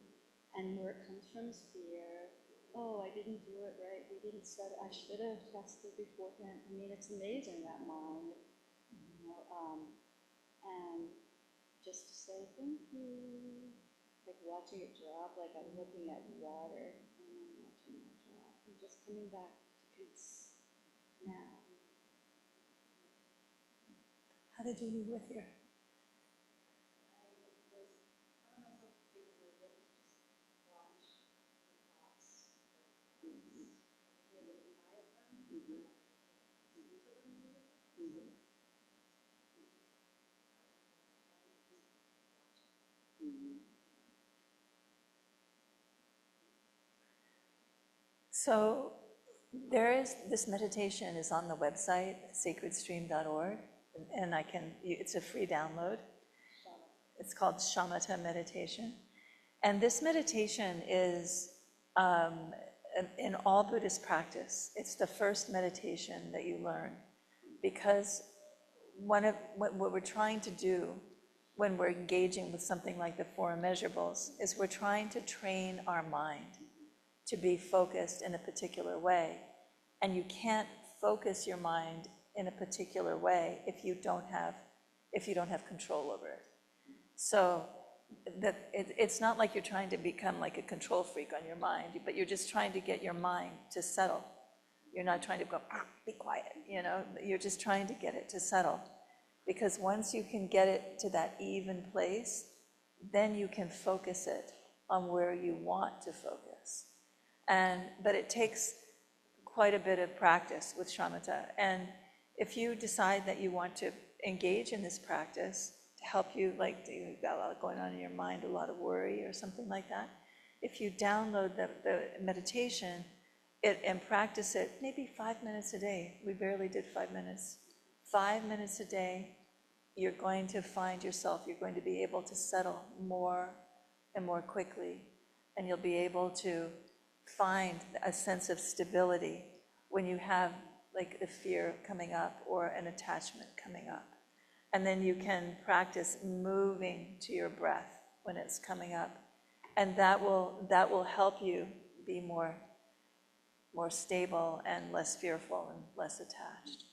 and where it comes from is fear, oh, I didn't do it right, we didn't study, I should have tested beforehand. I mean, it's amazing, that mind, and just to say thank you, like watching it drop, like I'm looking at water, and I'm watching it drop, and just coming back to peace now. How did you live with here? So this meditation is on the website, sacredstream.org, and it's a free download. It's called Shamatha meditation. And this meditation is, in all Buddhist practice, it's the first meditation that you learn, because what we're trying to do when we're engaging with something like the Four Immeasurables is we're trying to train our mind to be focused in a particular way. And you can't focus your mind in a particular way if you don't have control over it. So it's not like you're trying to become like a control freak on your mind, but you're just trying to get your mind to settle. You're not trying to go, be quiet, you're just trying to get it to settle. Because once you can get it to that even place, then you can focus it on where you want to focus. But it takes quite a bit of practice with shamatha. And if you decide that you want to engage in this practice to help you, like you've got a lot going on in your mind, a lot of worry or something like that, if you download the meditation and practice it maybe 5 minutes a day, we barely did 5 minutes, 5 minutes a day, you're going to find yourself, you're going to be able to settle more and more quickly, and you'll be able to find a sense of stability when you have like a fear coming up or an attachment coming up. And then you can practice moving to your breath when it's coming up. And that will help you be more stable and less fearful and less attached.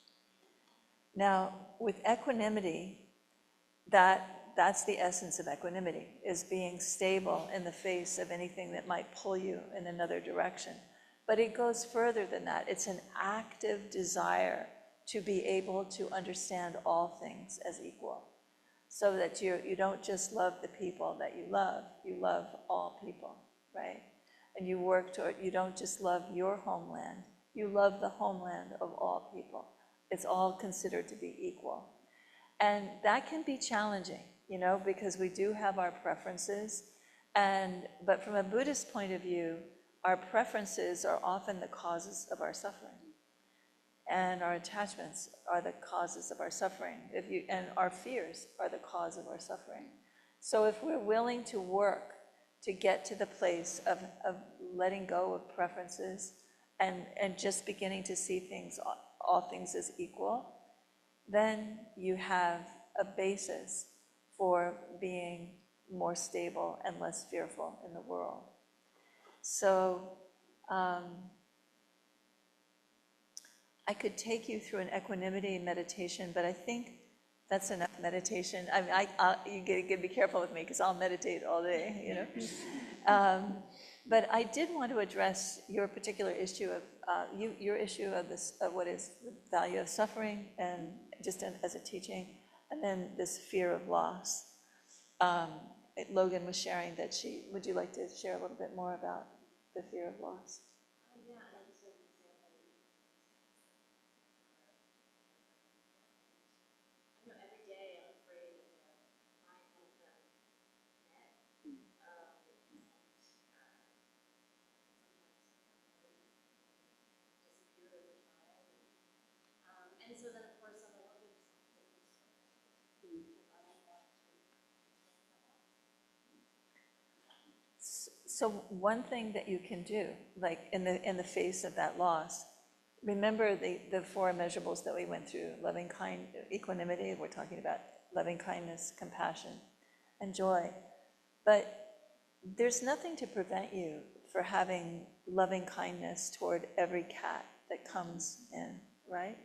Now, with equanimity, that's the essence of equanimity, is being stable in the face of anything that might pull you in another direction. But it goes further than that. It's an active desire to be able to understand all things as equal, so that you don't just love the people that you love all people, right? And you work toward, you don't just love your homeland, you love the homeland of all people. It's all considered to be equal. And that can be challenging, because we do have our preferences. But from a Buddhist point of view, our preferences are often the causes of our suffering. And our attachments are the causes of our suffering. And our fears are the cause of our suffering. So if we're willing to work to get to the place of letting go of preferences and just beginning to see all things as equal, then you have a basis for being more stable and less fearful in the world. So I could take you through an equanimity meditation, but I think that's enough meditation. You gotta be careful with me because I'll meditate all day, But I did want to address your particular issue of your issue of what is the value of suffering, and just as a teaching, and then this fear of loss. Logan was sharing that would you like to share a little bit more about the fear of loss? So one thing that you can do, like in the face of that loss, remember the four immeasurables that we went through: loving equanimity. We're talking about loving kindness, compassion, and joy. But there's nothing to prevent you for having loving kindness toward every cat that comes in, right?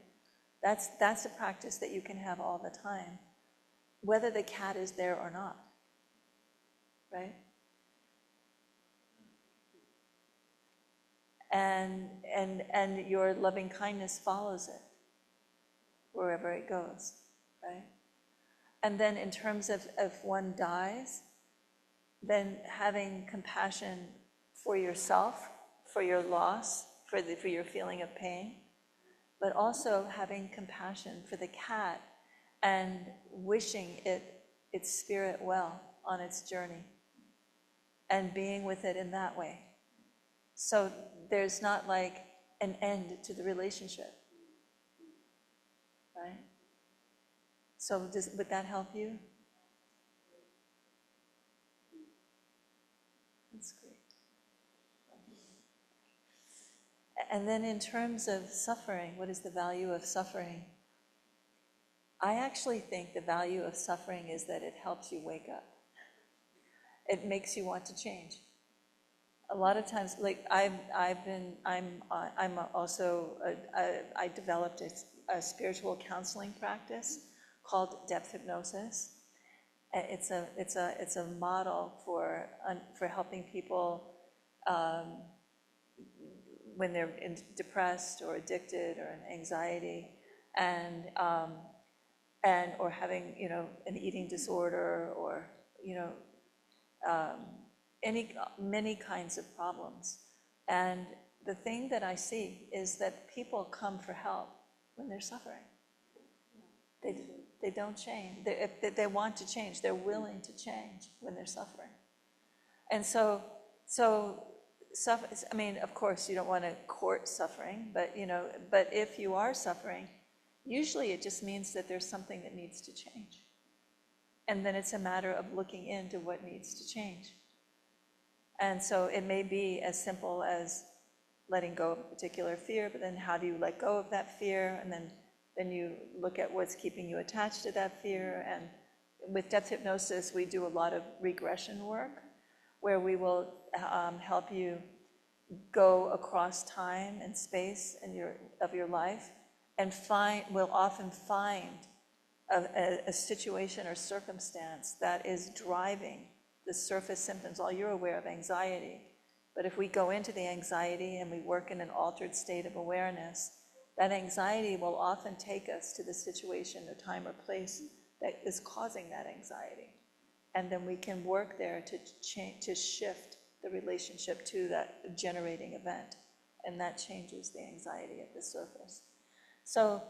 That's a practice that you can have all the time, whether the cat is there or not, right? And your loving kindness follows it wherever it goes, right? And then in terms of if one dies, then having compassion for yourself, for your loss, for your feeling of pain, but also having compassion for the cat and wishing its spirit well on its journey and being with it in that way. So there's not like an end to the relationship, right? So would that help you? That's great. And then in terms of suffering, what is the value of suffering? I actually think the value of suffering is that it helps you wake up. It makes you want to change. A lot of times, like I developed a spiritual counseling practice called depth hypnosis. It's a model for helping people when they're depressed or addicted or in anxiety, and or having an eating disorder, or many kinds of problems. And the thing that I see is that people come for help when they're suffering. They don't change. They want to change. They're willing to change when they're suffering. And so I mean, of course, you don't want to court suffering, but if you are suffering, usually it just means that there's something that needs to change. And then it's a matter of looking into what needs to change. And so it may be as simple as letting go of a particular fear, but then how do you let go of that fear? And then you look at what's keeping you attached to that fear. And with depth hypnosis, we do a lot of regression work, where we will help you go across time and space of your life, and we'll often find a situation or circumstance that is driving the surface symptoms. All you're aware of anxiety, but if we go into the anxiety and we work in an altered state of awareness, that anxiety will often take us to the situation or time or place that is causing that anxiety. And then we can work there to shift the relationship to that generating event, and that changes the anxiety at the surface. So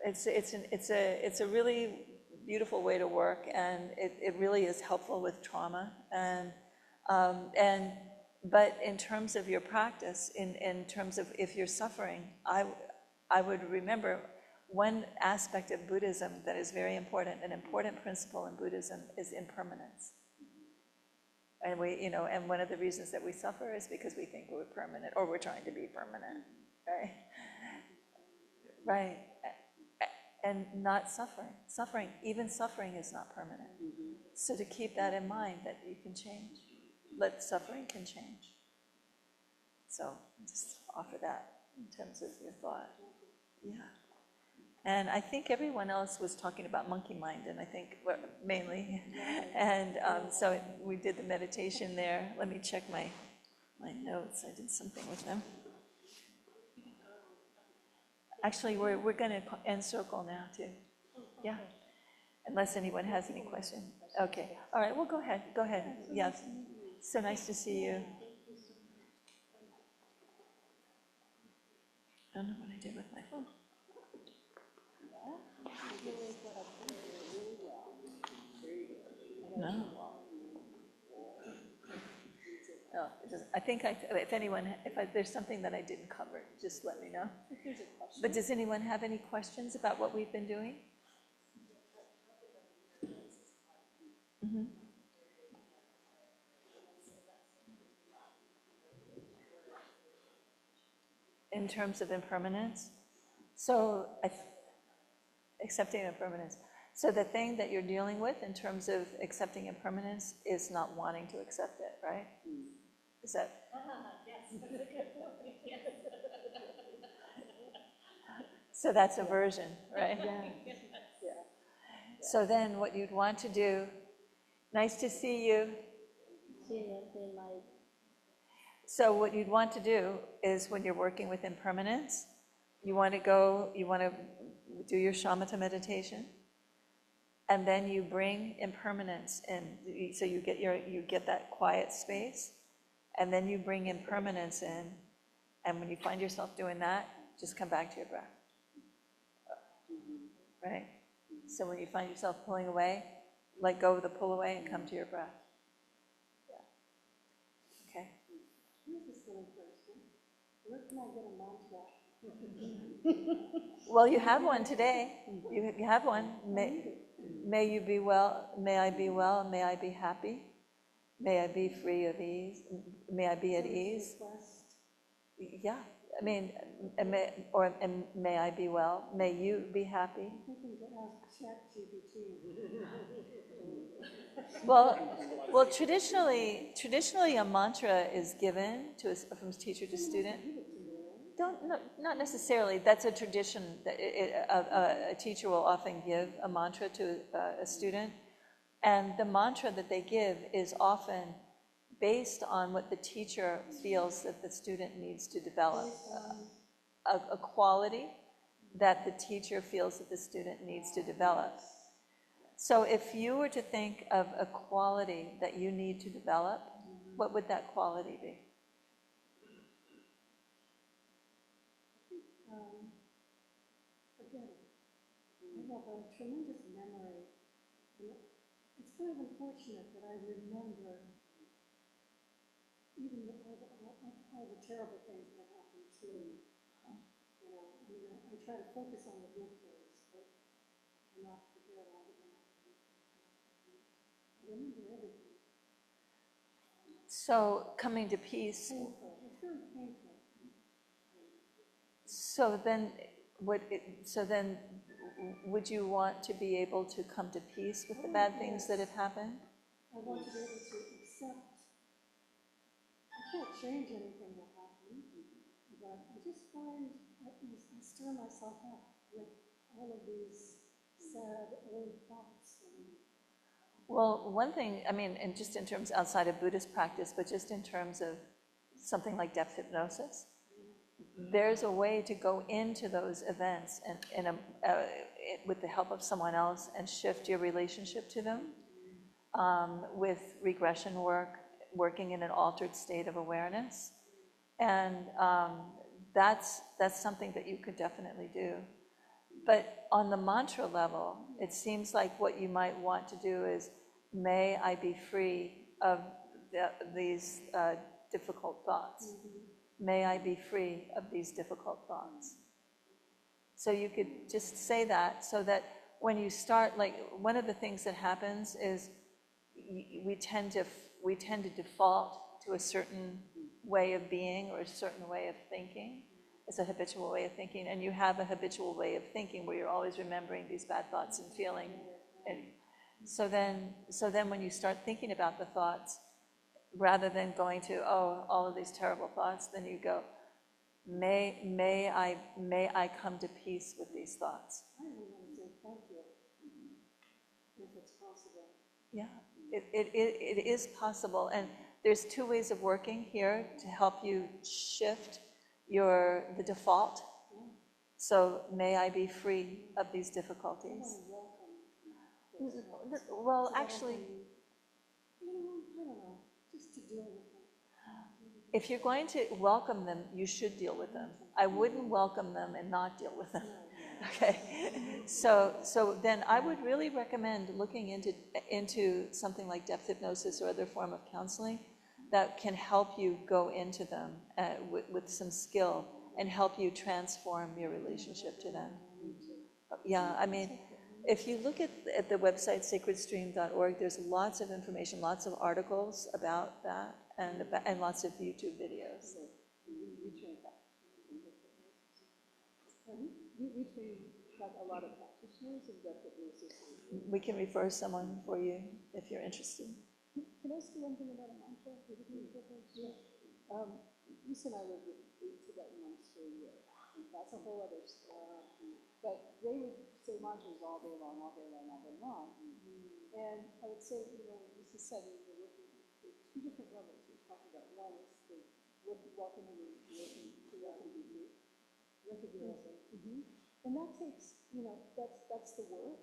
it's a really beautiful way to work, and it really is helpful with trauma. But in terms of your practice, in terms of if you're suffering, I would remember one aspect of Buddhism that is very important. An important principle in Buddhism is impermanence. And and one of the reasons that we suffer is because we think we're permanent, or we're trying to be permanent, right? Right. And not suffering. Even suffering is not permanent. So to keep that in mind, that you can change, that suffering can change. So just offer that in terms of your thought. Yeah. And I think everyone else was talking about monkey mind, and I think mainly. And so we did the meditation there. Let me check my notes. I did something with them. Actually, we're going to end circle now, too. Yeah. Unless anyone has any question. Okay. All right. Well, go ahead. Go ahead. Yes. So nice to see you. I don't know what I did with my phone. No. No, I think if there's something that I didn't cover, just let me know. But does anyone have any questions about what we've been doing? Mm-hmm. In terms of impermanence? So, accepting impermanence. So the thing that you're dealing with in terms of accepting impermanence is not wanting to accept it, right? Is that? So that's a version, right? Yeah. So then what you'd want to do, nice to see you. So what you'd want to do is when you're working with impermanence, you want to do your shamatha meditation, and then you bring impermanence in. So you get that quiet space, and then you bring impermanence in, and when you find yourself doing that, just come back to your breath. Right? So when you find yourself pulling away, let go of the pull away and come to your breath. Yeah. Okay. Where can I get a mantra? Well, you have one today. You have one. May you be well. May I be well. May I be happy. May I be free of ease. May I be at ease. Yeah. I mean, and may I be well. May you be happy. Well, traditionally a mantra is given from teacher to student. Not necessarily. That's a tradition that a teacher will often give a mantra to a student, and the mantra that they give is often based on what the teacher feels that the student needs to develop, a quality that the teacher feels that the student needs to develop. So if you were to think of a quality that you need to develop, what would that quality be? Forgetting. I have a tremendous memory. It's kind of unfortunate that I remember even all the terrible things that happened to me. You know, I mean, I try to focus on the good things, but not forget all the bad things. I remember everything. So coming to peace. Painful. It's very painful. So then, would you want to be able to come to peace with the bad things that have happened? I want to be able to accept. I can't change anything that happened, but I just find I stir myself up with all of these sad old thoughts. Well, one thing, I mean, and just in terms outside of Buddhist practice, but just in terms of something like depth hypnosis, there's a way to go into those events and with the help of someone else and shift your relationship to them with regression work, working in an altered state of awareness. And that's something that you could definitely do. But on the mantra level, it seems like what you might want to do is, may I be free of these difficult thoughts. May I be free of these difficult thoughts. So you could just say that, so that when you start, like, one of the things that happens is we tend to default to a certain way of being or a certain way of thinking. It's a habitual way of thinking, and you have a habitual way of thinking where you're always remembering these bad thoughts and feeling. And so then when you start thinking about the thoughts, rather than going to, oh, all of these terrible thoughts, then you go, may I come to peace with these thoughts. I really want to say thank you, if it's possible. Yeah, it is possible, and there's two ways of working here to help you shift the default. So may I be free of these difficulties. Well, actually, I don't know, just to deal with it. if you're going to welcome them, you should deal with them. I wouldn't welcome them and not deal with them. Okay, so then I would really recommend looking into something like depth hypnosis or other form of counseling that can help you go into them with some skill and help you transform your relationship to them. Yeah, I mean, if you look at the website sacredstream.org, there's lots of information, lots of articles about that, and lots of YouTube videos. We train a lot of practitioners in depth hypnosis. We can refer someone for you if you're interested. Can I ask you one thing about a mantra? Lisa and I lived with 8 Tibetan monks for a year. And that's a whole other story. But they would say mantras all day long, all day long, all day long. And I would say, when Lisa said we were working at 2 different levels. We were talking about one is the welcoming and working to recognition. And that takes, that's the work.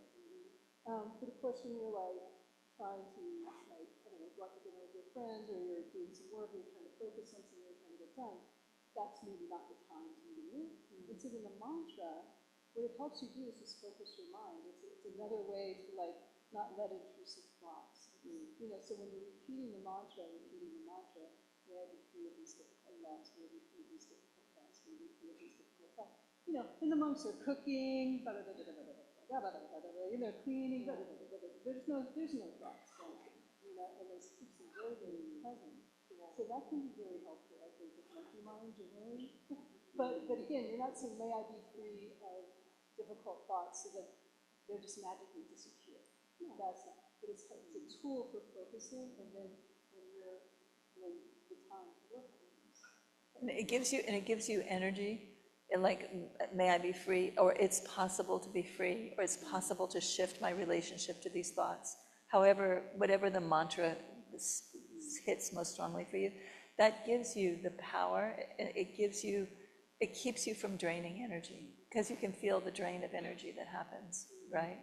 But of course, when you're like trying to, like, I don't know, go out to dinner with your friends, or you're doing some work, or you're trying to focus on something you're trying to get done, that's maybe not the time to do. And so in the mantra, what it helps you do is just focus your mind. It's another way to, like, not let intrusive thoughts. So when you're repeating the mantra, may I be free of these difficult thoughts, may I be free of these difficult thoughts, may I be free of these difficult thoughts. And the monks are cooking, cleaning, there's no thoughts, and it keeps them very, very present. So that can be very helpful, I think, with monkey mind generally. But again, you're not saying, may I be free of difficult thoughts, so that they're just magically disappear. That's not. But it's a tool for focusing, and then when the time to work on it. And it gives you energy. Like, may I be free, or it's possible to be free, or it's possible to shift my relationship to these thoughts. However, whatever the mantra hits most strongly for you, that gives you the power. It keeps you from draining energy, because you can feel the drain of energy that happens, right?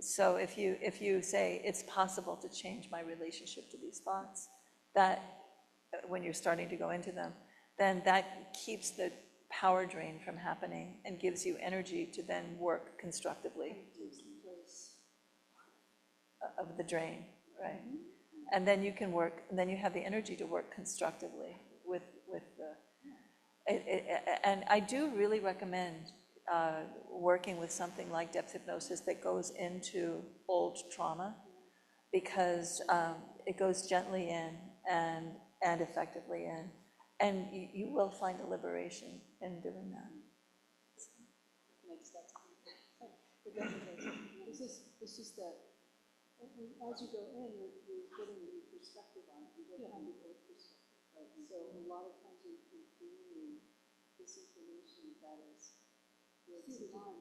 So if you say it's possible to change my relationship to these thoughts, that when you're starting to go into them, then that keeps the power drain from happening and gives you energy to then work constructively of the drain, right? And then you can work, and then you have the energy to work constructively with the. And I do really recommend working with something like depth hypnosis that goes into old trauma, because it goes gently in and effectively in. And you will find a liberation in doing that. Makes sense. It definitely does. It's just that as you go in, you're getting a new perspective on it. You don't have the old perspective, right? So a lot of times you're gaining this information that is it's not,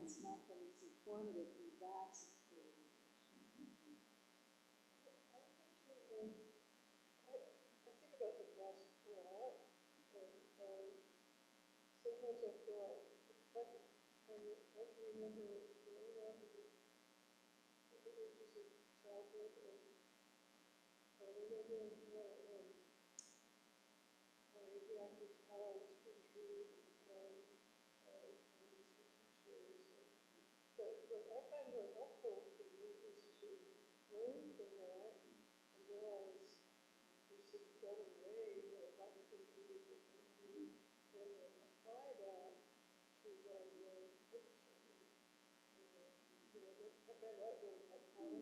it's not that it's informative, and that's sometimes I feel like I can remember growing up as a childhood, and I remember how I reacted to how I was being treated, and but I find it helpful for me is to learn from that and realize there's this better way that I can do it differently, and apply that to what I'm doing. I find that really helpful.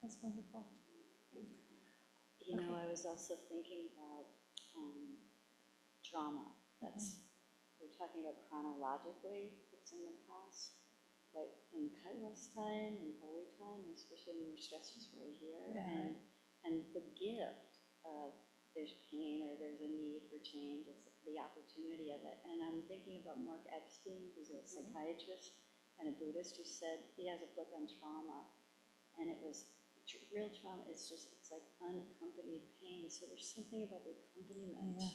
That's wonderful. I was also thinking about trauma. We're talking about chronologically, it's in the past, but in Kairos time and holy time, especially when your stress is right here, and the gift of there's pain or there's a need for change, it's the opportunity of it. And I'm thinking about Mark Epstein, who's a psychiatrist and a Buddhist, who said he has a book on trauma, and it was real trauma. It's like unaccompanied pain. So there's something about the accompaniment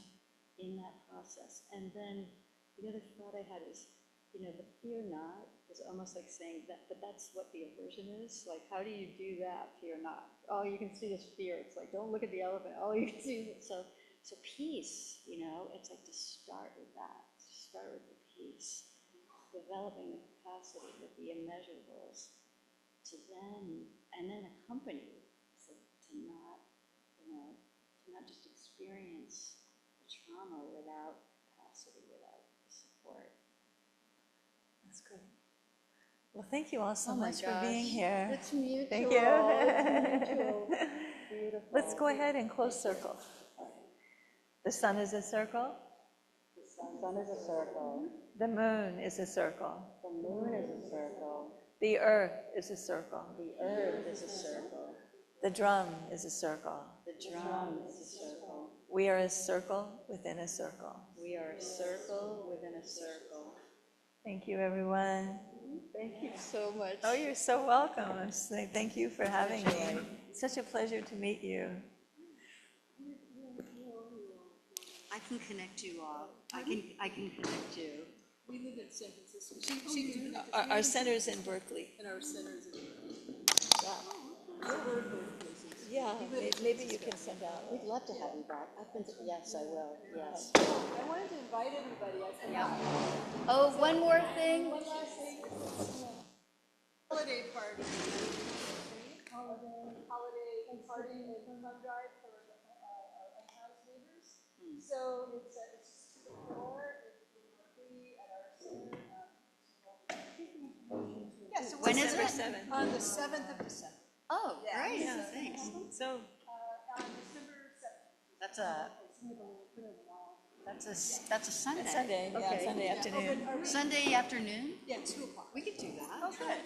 in that process. And then the other thought I had is, the fear not is almost like saying that, but that's what the aversion is. Like, how do you do that? Fear not. All you can see is fear. It's like, don't look at the elephant. All you can see is so peace. It's like to start with that. To start with the peace, developing the capacity with the immeasurables, to then accompany, so to not just experience the trauma without capacity, without support. That's great. Well, thank you all so Oh my much for gosh. being here. It's mutual. Thank you. It's mutual. Beautiful. Let's go ahead and close circle. The sun is a circle. The sun is a circle. The moon is a circle. The moon is a circle. The earth is a circle. The earth is a circle. The drum is a circle. The drum is a circle. We are a circle within a circle. We are a circle within a circle. Thank you, everyone. Thank you so much. Oh, you're so welcome. I'm saying thank you for having me. Such a pleasure to meet you. I can connect you all. I can connect you. We live in San Francisco. Our center's in Berkeley. And our centers in. Yeah, maybe you can send out. We'd love to have you back. Yes, I will. Yes. I wanted to invite everybody. I forgot. Oh, one more thing. Holiday party. Holiday party and fun drive for our house neighbors. So it's just the floor in Berkeley at our center. Yeah, so When is December it? 7th. on the 7th of December. Oh, great. Yeah. Thanks. So, On December 7th. That's a Sunday. it's Sunday, yeah, Okay. Sunday afternoon. Sunday afternoon? Yeah, 2 o'clock. We could do that. Okay.